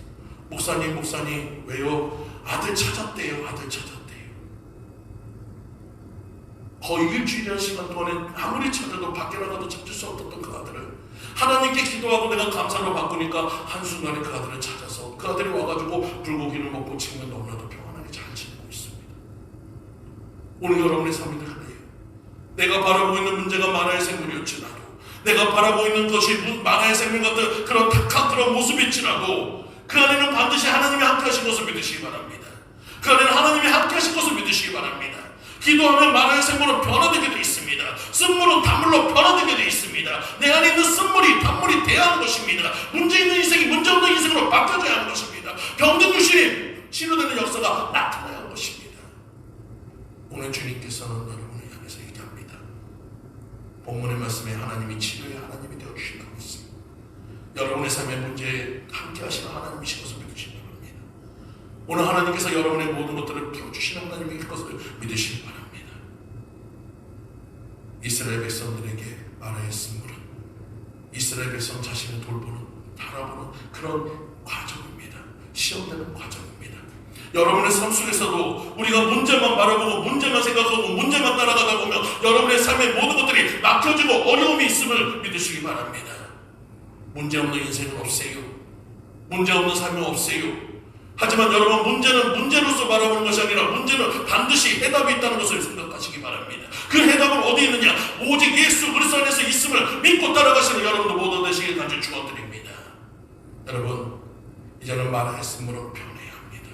목사님, 왜요? 아들 찾았대요. 아들 찾았대요. 거의 일주일이라는 시간 동안에 아무리 찾아도 밖에 나가도 찾을 수 없었던 그 아들을 하나님께 기도하고 내가 감사로 바꾸니까 한순간에 그 아들을 찾아서 그 아들이 와가지고 불고기를 먹고 지금은 너무나도 평안하게 잘 지내고 있습니다. 오늘 여러분의 삶이 그래요. 내가 바라보고 있는 문제가 만화의 생물이었지라도, 내가 바라보고 있는 것이 만화의 생물 같은 그런 탁한 그런 모습일지라도 그 안에는 반드시 하나님이 함께 하신 것을 믿으시기 바랍니다. 그 안에는 하나님이 함께 하신 것을 믿으시기 바랍니다. 기도하면 만화의 생물은 변화되게 되어 있습니다. 쓴물은 단물로 변화되게 되어 있습니다. 내 안에 있는 쓴물이 단물이 돼야 하는 것입니다. 문제 있는 인생이 문제 없는 인생으로 바뀌어져야 하는 것입니다. 병든 유신이 치료되는 역사가 나타나야 하는 것입니다. 오늘 주님께서는 여러분을 향해서 얘기합니다. 본문의 말씀에 하나님이 치료의 하나님이 되어주신다고 했습니다. 여러분의 삶의 문제에 함께 하시는 하나님이신 것을 믿으시기 바랍니다. 오늘 하나님께서 여러분의 모든 것들을 풀어주시는 하나님인 것을 믿으시기 바랍니다. 이스라엘 백성들에게 만화의 쓴물은 이스라엘 백성 자신을 돌보는, 바라보는 그런 과정입니다. 시험되는 과정입니다. 여러분의 삶 속에서도 우리가 문제만 바라보고 문제만 생각하고 문제만 따라가다 보면 여러분의 삶의 모든 것들이 막혀지고 어려움이 있음을 믿으시기 바랍니다. 문제없는 인생은 없어요. 문제없는 삶은 없어요. 하지만 여러분, 문제는 문제로서 바라보는 것이 아니라 문제는 반드시 해답이 있다는 것을 생각하시기 바랍니다. 그 해답은 어디 있느냐? 오직 예수 그리스도 안에서 있음을 믿고 따라가시는 여러분도 모두 되시길 간절히 축원드립니다. 여러분, 이제는 만화의 쓴물은 변해야 합니다.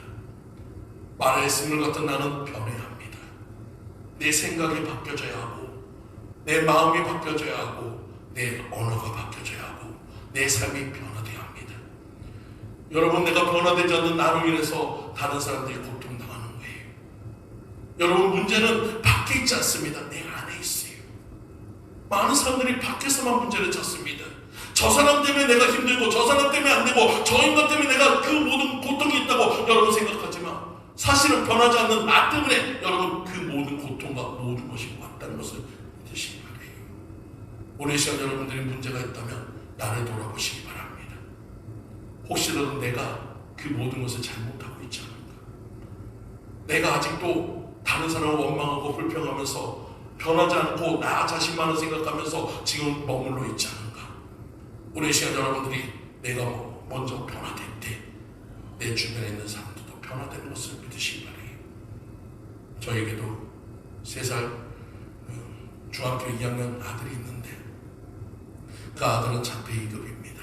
말씀을 갖던 나는 변해야 합니다. 내 생각이 바뀌어져야 하고, 내 마음이 바뀌어져야 하고, 내 언어가 바뀌어져야 하고, 내 삶이 변화되어야 합니다. 여러분, 내가 변화되지 않는 나로 인해서 다른 사람들이 고통당하는 거예요. 여러분, 문제는 밖에 있지 않습니다. 내 안에 있어요. 많은 사람들이 밖에서만 문제를 찾습니다. 저 사람 때문에 내가 힘들고, 저 사람 때문에 안 되고, 저 인간 때문에 내가 그 모든 고통이 있다고 여러분 생각하지만, 사실은 변하지 않는 나 때문에 여러분 그 모든 고통과 모든 것이 왔다는 것을 믿으시기 바래요. 오늘 시간 여러분들이 문제가 있다면 나를 돌아보시기 바랍니다. 혹시라도 내가 그 모든 것을 잘못하고 있지 않은가, 내가 아직도 다른 사람을 원망하고 불평하면서 변하지 않고 나 자신만을 생각하면서 지금 머물러 있지 않은가. 오늘 시간 여러분들이 내가 먼저 변화될 때 내 주변에 있는 사람들도 변화되는 것을 믿으시기 바래요. 저에게도 3살 중학교 2학년 아들이 있는데 그 아들은 자폐 2급입니다.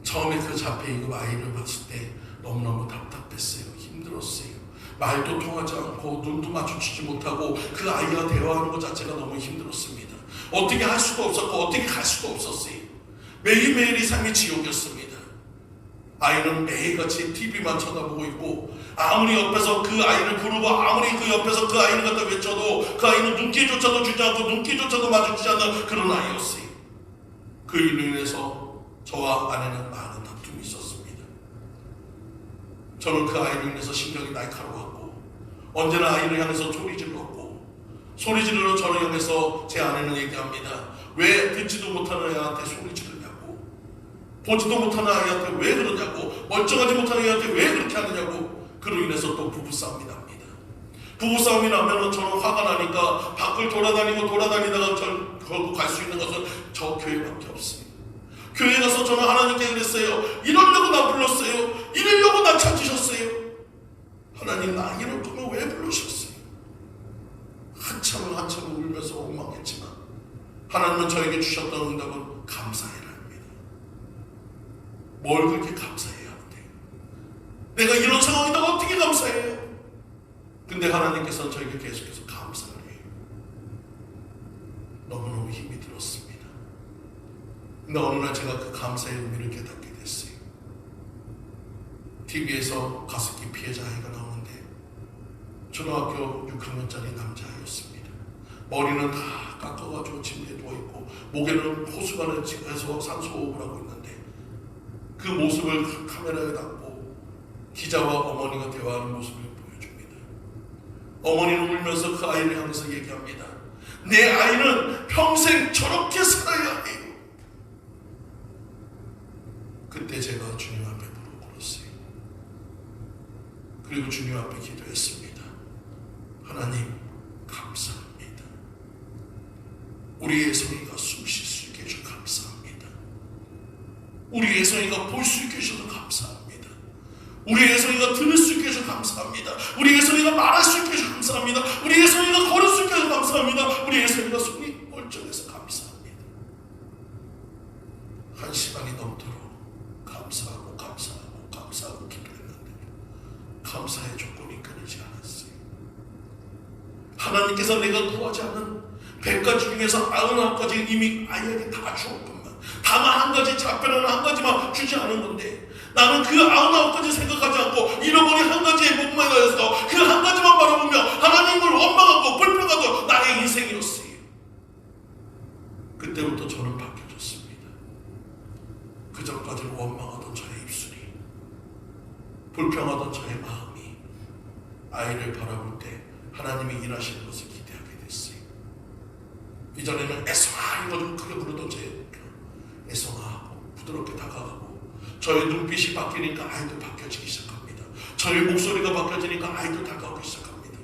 처음에 그 자폐 2급 아이를 봤을 때 너무너무 답답했어요. 힘들었어요. 말도 통하지 않고 눈도 마주치지 못하고 그 아이와 대화하는 것 자체가 너무 힘들었습니다. 어떻게 할 수도 없었고 어떻게 갈 수도 없었어요. 매일매일이 삶이 지옥이었습니다. 아이는 매일같이 TV만 쳐다보고 있고, 아무리 옆에서 그 아이를 부르고 아무리 그 옆에서 그 아이를 갖다 외쳐도 그 아이는 눈길조차도 주지 않고 눈길조차도 마주치지 않는 그런 아이였어요. 그 일로 인해서 저와 아내는 많은 다툼이 있었습니다. 저는 그 아이로 인해서 신경이 날카로웠고 언제나 아이를 향해서 소리 질렀고, 소리 지르러 저를 향해서 제 아내는 얘기합니다. 왜 듣지도 못하는 애한테 소리 지르냐고, 보지도 못하는 아이한테 왜 그러냐고, 멀쩡하지 못하는 애한테 왜 그렇게 하느냐고. 그로 인해서 또 부부싸움이 납니다. 부부싸움이 나면 저는 화가 나니까 밖을 돌아다니다가 결국 갈 수 있는 것은 저 교회밖에 없어요. 교회 가서 저는 하나님께 그랬어요. 이러려고 나 불렀어요. 이러려고 나 찾으셨어요. 하나님, 나 이럴 거면 왜 부르셨어요? 한참을 울면서 원망했지만 하나님은 저에게 주셨던 응답은 감사해라 합니다. 뭘 그렇게 감사해야 하는데, 내가 이런 상황이다가 어떻게 감사해요? 근데 하나님께서는 저에게 계속해서 감사를 해요. 너무너무 힘이 들었습니다. 근데 어느 날 제가 그 감사의 의미를 깨닫게 됐어요. TV에서 가습기 피해자 아이가 나오는데 초등학교 6학년짜리 남자아이였습니다. 머리는 다 깎아가지고 침대에 누워있고 목에는 호수관에서 산소호흡을 하고 있는데 그 모습을 카메라에 담고 기자와 어머니가 대화하는 모습을 보여줍니다. 어머니는 울면서 그 아이를 향해서 얘기합니다. 내 아이는 평생 저렇게 살아야 해요. 그때 제가 주님 앞에 무릎 꿇었어요. 그리고 주님 앞에 기도했습니다. 하나님, 감사합니다. 우리 예성이가 숨 쉴 수 있게 해주셔서 감사합니다. 우리 예성이가 볼 수 있게 해주셔서 감사합니다. 우리 예성이가 들을 수 있게 해주셔서 감사합니다. 우리 예성이가 말할 수 있게 해주셔서 감사합니다. 우리 예성이가 걸을 수 있게 해주셔서 감사합니다. 우리 예성이가 손이 멀쩡해서 감사합니다. 1시간이 넘도록 감사하고 기도했는데 감사의 조건이 끊이지 않았어요. 하나님께서 내가 구하지 않은 100가지 중에서 99가지 이미 아이에게 다 주었건만 다만 1가지, 작별하는 1가지만 주지 않은 건데, 나는 그 99가지 생각하지 않고 잃어버린 1가지에 목매여서 그 1가지만 바라보며 하나님을 원망하고 불평하던 나의 인생이었어요. 그때부터 저는 바뀌어졌습니다. 그 전까지는 원망하던 저의 입술이, 불평하던 저의 마음이 아이를 바라볼 때 하나님이 일하시는 것을 기대하게 됐어요. 이전에는 애송아 이거 좀 크게 부르던 제 애송아 하고 부드럽게 다가가고, 저의 눈빛이 바뀌니까 아이도 바뀌어지기 시작합니다. 저의 목소리가 바뀌어지니까 아이도 다가오기 시작합니다.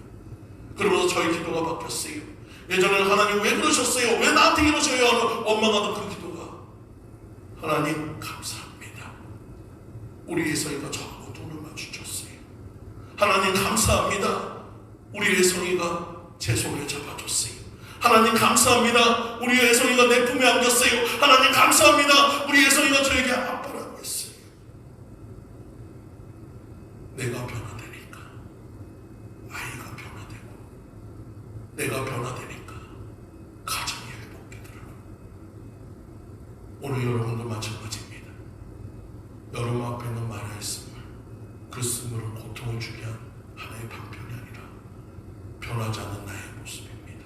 그러면서 저의 기도가 바뀌었어요. 예전에는 하나님 왜 그러셨어요? 왜 나한테 이러셔요? 원망하던 그 기도가 하나님 감사합니다. 우리 예성이가 저하고 눈을 마주쳤어요. 하나님 감사합니다. 우리 예성이가 제 손을 잡아줬어요. 하나님 감사합니다. 우리 예성이가 내 품에 안겼어요. 하나님 감사합니다. 우리 예성이가 저에게 아빠라고 했어요. 내가 변화되니까 내가 변화되니까 가정이 회복되더라고요. 오늘 여러분도 마찬가지입니다. 여러분 앞에 있는 마라의 쓴물, 그 쓴물은 고통을 주게 한 하나의 방편이 아니라 변하지 않는 나의 모습입니다.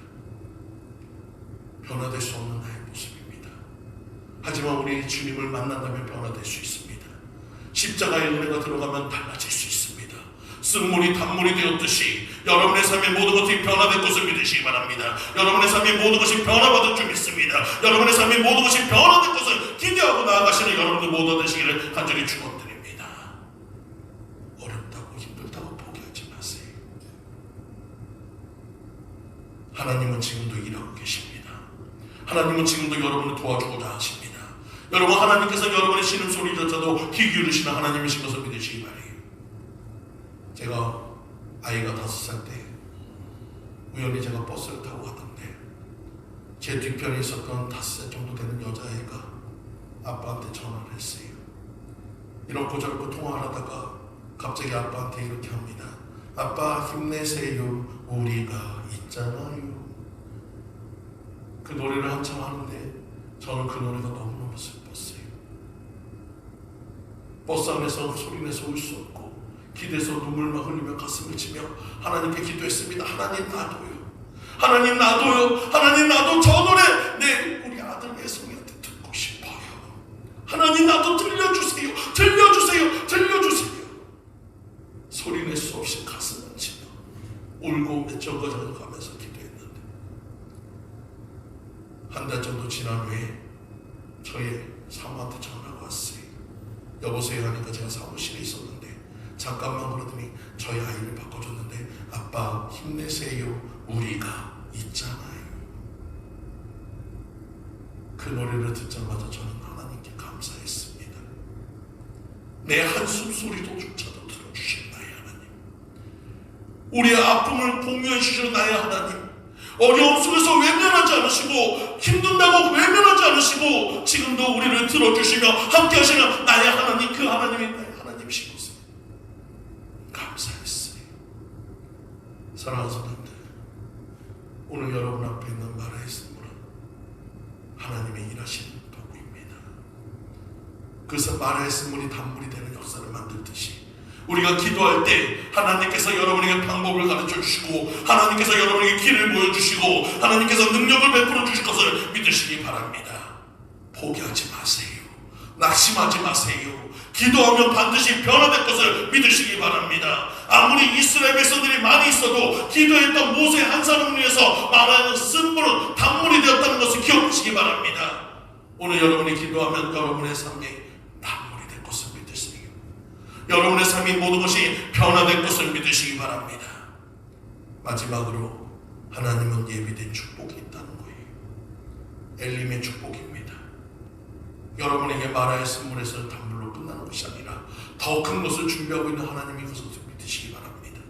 변화될 수 없는 나의 모습입니다. 하지만 우리 주님을 만난다면 변화될 수 있습니다. 십자가의 은혜가 들어가면 달라질 수 있습니다. 쓴물이 단물이 되었듯이 여러분의 삶의 모든 것이 변화될 것을 믿으시기 바랍니다. 여러분의 삶의 모든 것이 변화받을 줄 믿습니다. 여러분의 삶의 모든 것이 변화될 것을 기대하고 나아가시는 여러분들 모두 되시기를 간절히 축원드립니다. 어렵다고 힘들다고 포기하지 마세요. 하나님은 지금도 일하고 계십니다. 하나님은 지금도 여러분을 도와주고자 하십니다. 여러분, 하나님께서 여러분의 신음소리조차도 귀 기울이시는 하나님이신 것을 믿으시기 바래요. 제가 아이가 5살 때 우연히 제가 버스를 타고 가던데 제 뒤편에 있었던 5살 정도 되는 여자아이가 아빠한테 전화를 했어요. 이렇고 저렇고 통화를 하다가 갑자기 아빠한테 이렇게 합니다. 아빠 힘내세요. 우리가 있잖아요. 그 노래를 한참 하는데 저는 그 노래가 너무너무 슬펐어요. 버스 안에서 소리내서 울 수 없고 기대서 눈물만 흘리며 가슴을 치며 하나님께 기도했습니다. 하나님 놔둬요. 하나님 놔둬요. 하나님 놔둬. 저 노래 우리 아들 예성이한테 듣고 싶어요. 하나님 나도 들려주세요. 들려주세요. 들려주세요. 소리낼 수 없이 가슴을 치며 울고 몇 정거장을 가면서 기도했는데 한 달 정도 지난 후에 저희 사모한테 전화가 왔어요. 여보세요 하니까 제가 사무실에 있었는데 잠깐만 그러더니 저희 아이를 바꿔줬는데 아빠 힘내세요. 우리가 있잖아요. 그 노래를 듣자마자 저는 하나님께 감사했습니다. 내 한숨 소리조차도 들어주신 나의 하나님, 우리의 아픔을 공유해 주시는 나의 하나님, 어려움 속에서 외면하지 않으시고 힘든다고 외면하지 않으시고 지금도 우리를 들어주시며 함께 하시는 나의 하나님, 그 하나님이 나의 하나님이신 것을 감사했어요. 사랑하는 성도님들, 오늘 여러분 앞에 있는 마라의 쓴물은 하나님의 일하시는 도구입니다. 그래서 마라의 쓴물이 단물이 되는 역사를 만들듯이 우리가 기도할 때 하나님께서 여러분에게 방법을 가르쳐 주시고 하나님께서 여러분에게 길을 보여주시고 하나님께서 능력을 베풀어 주실 것을 믿으시기 바랍니다. 포기하지 마세요. 낙심하지 마세요. 기도하면 반드시 변화될 것을 믿으시기 바랍니다. 아무리 이스라엘 백성들이 많이 있어도 기도했던 모세 한 사람을 위해서 마라의 쓴물은 단물이 되었다는 것을 기억하시기 바랍니다. 오늘 여러분이 기도하면 여러분의 삶에 단물이 될 것을 믿으세요. 여러분의 삶의 모든 것이 변화될 것을 믿으시기 바랍니다. 마지막으로 하나님은 예비된 축복이 있다는 거예요. 엘림의 축복입니다. 여러분에게 마라의 쓴물에서 단물로 끝나는 것이 아니라 더 큰 것을 준비하고 있는 하나님이 그것을 믿으시기 바랍니다.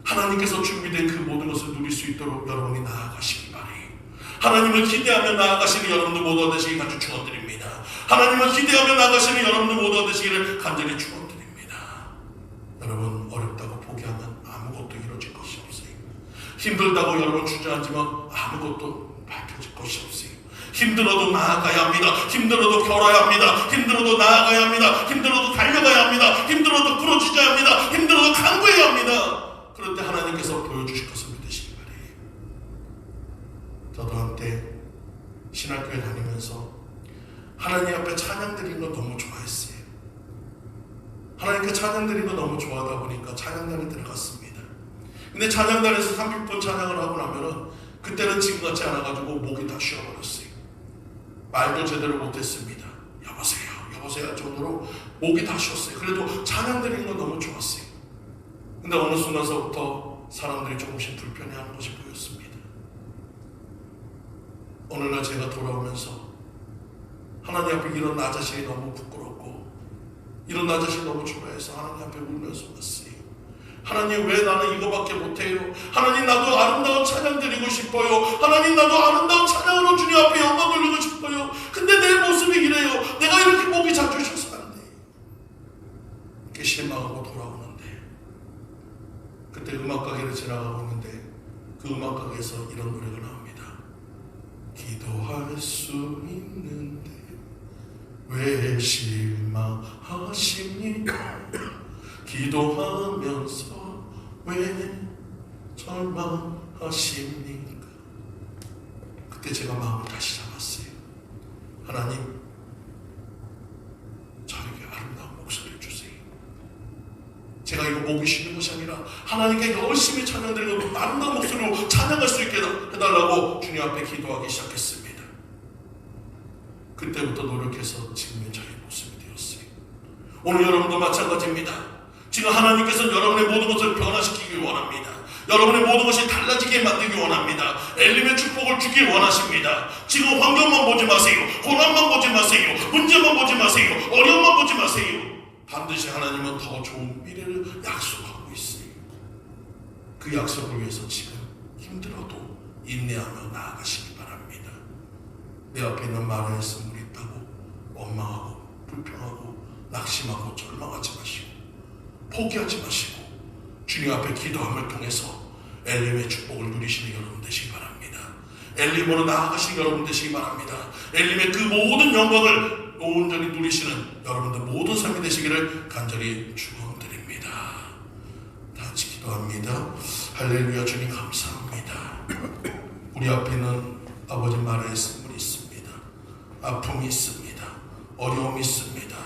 하나님께서 준비된 그 모든 것을 누릴 수 있도록 여러분이 나아가시기 바래요. 하나님을 기대하며 나아가시는 여러분들 모두 되시기 간절히 축원드립니다. 하나님을 기대하며 나아가시는 여러분들 모두 되시기를 간절히 축원드립니다. 여러분, 어렵다고 포기하면 아무것도 이루어질 것이 없어요. 힘들다고 여러분 주저앉으면 아무것도 밝혀질 것이 없어요. 힘들어도 나아가야 합니다. 힘들어도 걸어야 합니다. 힘들어도 나아가야 합니다. 힘들어도 달려가야 합니다. 힘들어도 부러지셔야 합니다. 힘들어도 간구해야 합니다. 그럴 때 하나님께서 보여주실 것을 믿으시기 바래요. 저도 한때 신학교에 다니면서 하나님 앞에 찬양 드리는 거 너무 좋아했어요. 하나님께 찬양 드리는 거 너무 좋아하다 보니까 찬양단에 들어갔습니다. 근데 찬양단에서 30분 찬양을 하고 나면은 그때는 지금같이 않아가지고 목이 다 쉬어버렸어요. 말도 제대로 못했습니다. 여보세요, 여보세요 할 정도로 목이 다 쉬었어요. 그래도 찬양 드리는 건 너무 좋았어요. 근데 어느 순간서부터 사람들이 조금씩 불편해하는 것이 보였습니다. 어느 날 제가 돌아오면서 하나님 앞에 이런 나 자신이 너무 부끄럽고 이런 나 자신이 너무 초라해서 하나님 앞에 울면서 왔어요. 하나님, 왜 나는 이거밖에 못해요? 하나님, 나도 아름다운 찬양 드리고 싶어요. 하나님, 나도 아름다운 찬양으로 주님 앞에 영광 돌리고 싶어요. 근데 내 모습이 이래요. 내가 이렇게 목이 작으셔서 안 돼. 이렇게 실망하고 돌아오는데 그때 음악 가게를 지나가고 있는데 그 음악가에서 이런 노래가 나옵니다. 기도할 수 있는데 왜 실망하십니까? 기도하면서 왜 절망하십니까? 그때 제가 마음을 다시 잡았어요. 하나님, 저에게 아름다운 목소리를 주세요. 제가 이거 목이 쉬는 것이 아니라 하나님께 열심히 찬양드리고 아름다운 목소리로 찬양할 수 있게 해달라고 주님 앞에 기도하기 시작했습니다. 그때부터 노력해서 지금의 저의 모습이 되었어요. 오늘 여러분도 마찬가지입니다. 지금 하나님께서는 여러분의 모든 것을 변화시키기 원합니다. 여러분의 모든 것이 달라지게 만들기 원합니다. 엘림의 축복을 주길 원하십니다. 지금 환경만 보지 마세요. 고난만 보지 마세요. 문제만 보지 마세요. 어려움만 보지 마세요. 반드시 하나님은 더 좋은 미래를 약속하고 있어요. 그 약속을 위해서 지금 힘들어도 인내하며 나아가시기 바랍니다. 내 앞에 있는 마라의 쓴물이 있다고 원망하고 불평하고 낙심하고 절망하지 마시고 포기하지 마시고 주님 앞에 기도함을 통해서 엘림의 축복을 누리시는 여러분 되시기 바랍니다. 엘림으로 나아가시는 여러분 되시기 바랍니다. 엘림의 그 모든 영광을 온전히 누리시는 여러분들 모든 삶이 되시기를 간절히 축원드립니다. 다 같이 기도합니다. 할렐루야. 주님 감사합니다. 우리 앞에 있는 아버지 마라의 쓴물이 있습니다. 아픔이 있습니다. 어려움이 있습니다.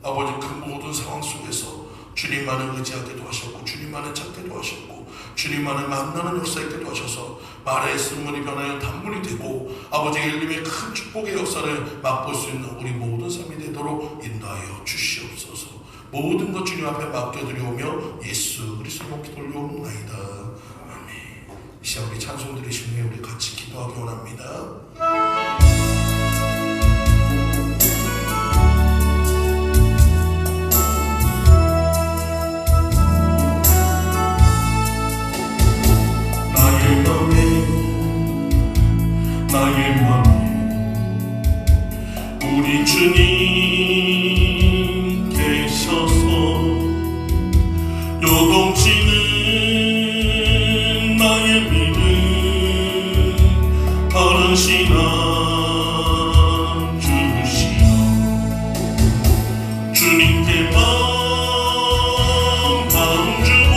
아버지 그 모든 상황 속에서 주님만을 의지하게도 하셨고 주님만을 찾게도 하셨고 주님만을 만나는 역사에 있게도 하셔서 마라의 쓴물이 변하여 단물이 되고 아버지 엘림의 큰 축복의 역사를 맛볼 수 있는 우리 모든 삶이 되도록 인도하여 주시옵소서. 모든 것 주님 앞에 맡겨드리오며 예수 그리스도 이름으로 기도올려옵나이다. 아멘. 이 시간 우리 찬송 드리신 후에 우리 같이 기도하기 원합니다. 나의 맘에 우리 주님 계셔서 요동치는 나의 믿음 바른 신앙 주시어 주님께 마음 주고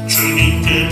주님께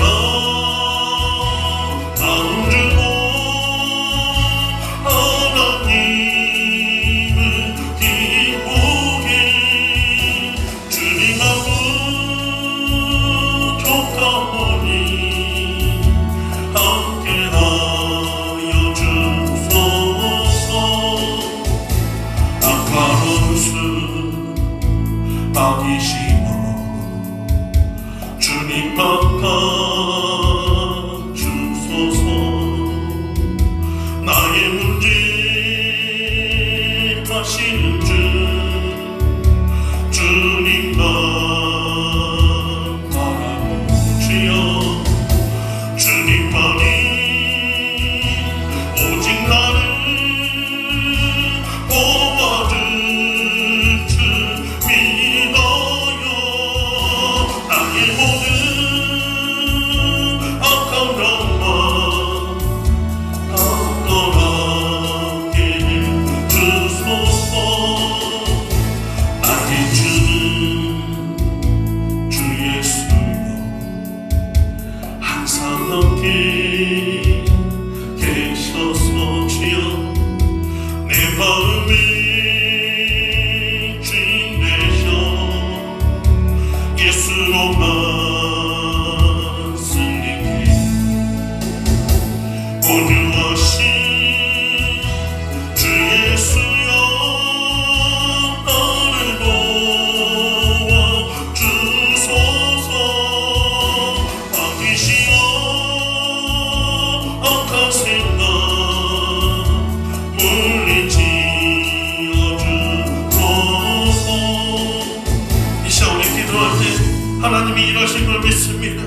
하나님이 일하신 걸 믿습니다.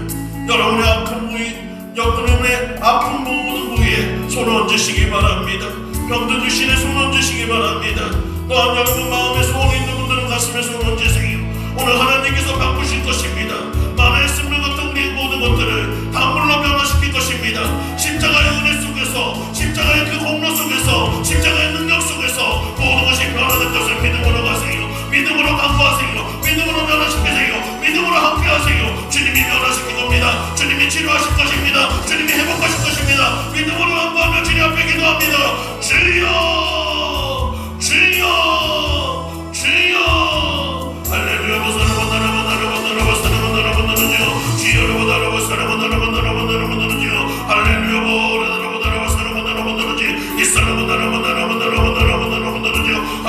여러분의 아픈 부위, 여러분의 아픈 모든 부위에 손 얹으시기 바랍니다. 병든 주신에 손 얹으시기 바랍니다. 또한 여러분 마음에 소원이 있는 분들은 가슴에 손 얹으세요. 오늘 하나님께서 바꾸실 것입니다. 만화의 쓴물 같은 우리의 모든 것들을 단물로 변화시킬 것입니다. 십자가의 은혜 속에서, 십자가의 그 공로 속에서, 십자가의 능력 속에서 모든 것이 변화될 것을 믿음으로 가세요. 믿음으로 강구하세요. 믿음으로 변화시키세요. 믿음으로 함께하세요. 주님이 변화시킬 겁니다. 주님이 치료하실 것입니다. 주님이 회복하실 것입니다. 믿음으로 강구하며 주님 앞에 기도합니다. 주여, 주여, 주여. 할렐루야.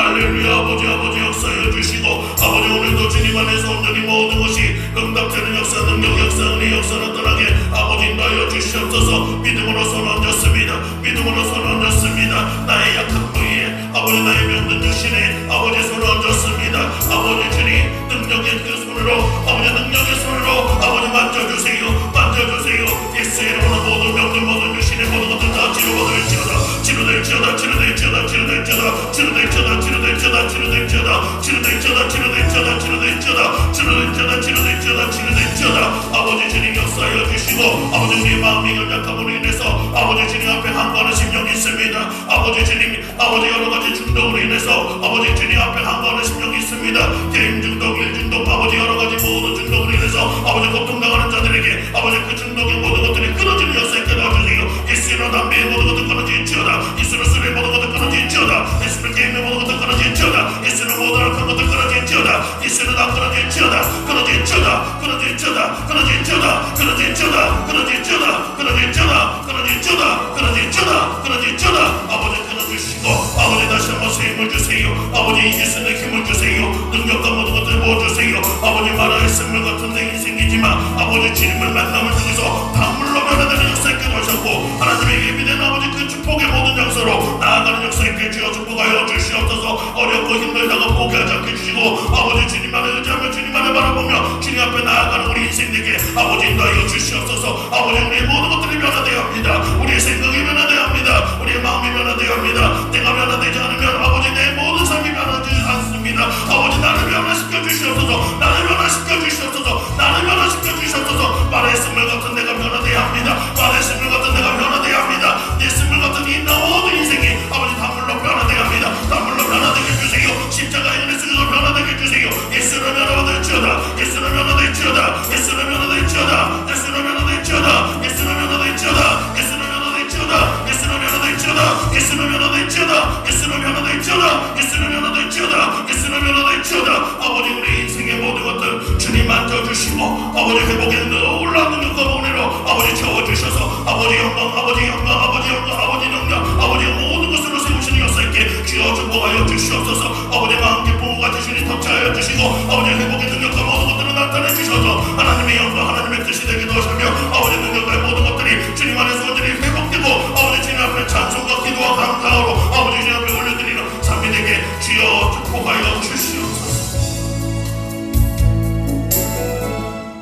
할렐루야. 아버지 역사해 주시고, 아버지 오늘도 주님 안에서 온전히 모든 것이 응답되는 역사, 능력 역사, 은혜 역사 나타나게 아버지 인도하여 주시옵소서. 믿음으로 손 얹었습니다. 믿음으로 손 얹었습니다. 나의 약한 부위에 아버지, 나의 병든 주신에 아버지 손 얹었습니다. 아버지 주님 능력의 그 손으로, 아버지 능력의 손으로 아버지 만져주세요. 만져주세요. 예수의 이름으로 모든 병든 모든 주신의 모든 것들 다 치료받을지어다. 치료될지어다. 치료될지어다. 치료될지어다. 치료될지어다. 치료될지어다. 치료될지어다. 치료될지어다. 치료될지어다. 치료될지어다. 치료될지어다. 치료될지어다. 치료될지어다. 아버지 주님 역사하여 주시고, 아버지 우리의 마음이 연약함으로 인해서 아버지 주님 앞에 한가하는 심령이 있습니다. 아버지 주님, 아버지 여러가지 중독으로 인해서 아버지 주님 앞에 한가하는 심령이 있습니다. 게임 중독, 일 중독, 아버지 여러가지 모든 중독으로 인해서 아버지 고통당하는 자들에게 아버지 그 중독의 모든 것들이 끊어지는 역사 있게 도와주세요. 예수로 담배의 모든 것들 끊어질지어다. 예수로 술의 모든 것들 끊어질지어다. 예수로 게임의 모든 것들 끊어질지어다. 예수로 모든 악한 것들 끊어질지어다. 예수로 다 끊어질지어다. 끊어질지어다. 끊어질지어다. 끊어질지어다. 끊어질지어다. 끊어질지어다. 끊어질지어다. 끊어질지어다. 끊어질지어다. 끊어질지어다. 아버지 끊어주시고, 아버지 다시 한번 새 힘을 주세요. 아버지 예수의 힘을 주세요. 능력과 모든 것들 모아주세요. 아버지 말하의 쓴물 같은 내 인생이지만 아버지 주님을 만남을 통해서 단물로 변화되는 역사 있게 하셨고, 하나님의 예비된 아버지 그 축복의 모든 역사로 나아가는 역사 있게 주여 축복하여 주시옵소서. 어렵고 힘들다가 포기하지 않게 주시고, 아버지 주님만을 의지하며 주님만을 바라보며 주님 앞에 나아가는 우리 인생에게 아버지 인도하여 주시옵소서. 아버지 우리의 모든 것들이 변화되어야 합니다. 우리의 생각이 변화되어야 합니다. 우리의 마음이 변화되어야 합니다. 내가 변화되지 않으면 아버지 내 모든 삶이 변하지 않습니다. 아버지 나를 변화시켜 주시옵소서. 나를 변화시켜 주시옵소서. 나를 변화시켜 주시옵소서. 말의 쓴물 같은 내가 변화되어야 합니다. 말의 쓴물 같은 내가 변화되어야 합니다. 내 쓴물 같은 이 모든 인생이 아버지 단물로 변화되어야 합니다. 단물로 변화되게 해주세요. 십자가의 은혜 속에서 변화되게 해주세요. 예수로 변화될지어다. 예수로 변화될지어다. 예수로 변화될지어다. 예수로 변화될지어다. 예수로 변화될지어다. 예수로 변화될지어다. 예수로 변화될지어다. 예수로 변화될지어다. 예수로 변화될지어다. 예수로 변화될지어다. 예수로 변화될지어다. 아버지 우리 인생의 모든 것들 주님 만져주시고, 아버지 회복의 놀라운 능력과 은혜로 아버지 채워주셔서 아버지 영광, 아버지 영광, 아버지 영광, 아버지 능력, 아버지 모든 것으로 세우시는 역사 있게 주여 축복하여 주시옵소서. 아버지 마음 기쁨과 주시니 덮쳐하여 주시고, 아버지 회복의 능력과 모든 것들을 나타내 주셔서 하나님의 영광, 하나님의 뜻이 되기도 하시며, 아버지 능력과 모든 것들이 주님 안에서 온전히 회복되고, 아버지 주님 앞에 찬송과 기도와 감사로 아버지 주님 앞에 올려드리는 삶이 되게 주여 축복하여 주시옵소서.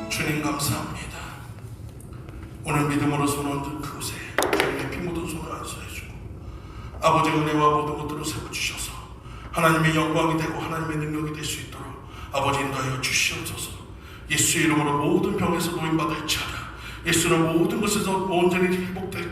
주님 감사합니다. 오늘 믿음으로 손 얹은 그곳에 주님의 피 묻은 손을 안수해주고, 아버지 은혜와 모든 것들을 세워주셔서 하나님의 영광이 되고 하나님의 능력이 될 수 있도록 아버지 인도하여 주시옵소서. 예수의 이름으로 모든 병에서 노임받을지어다. 예수는 모든 것에서 온전히 회복될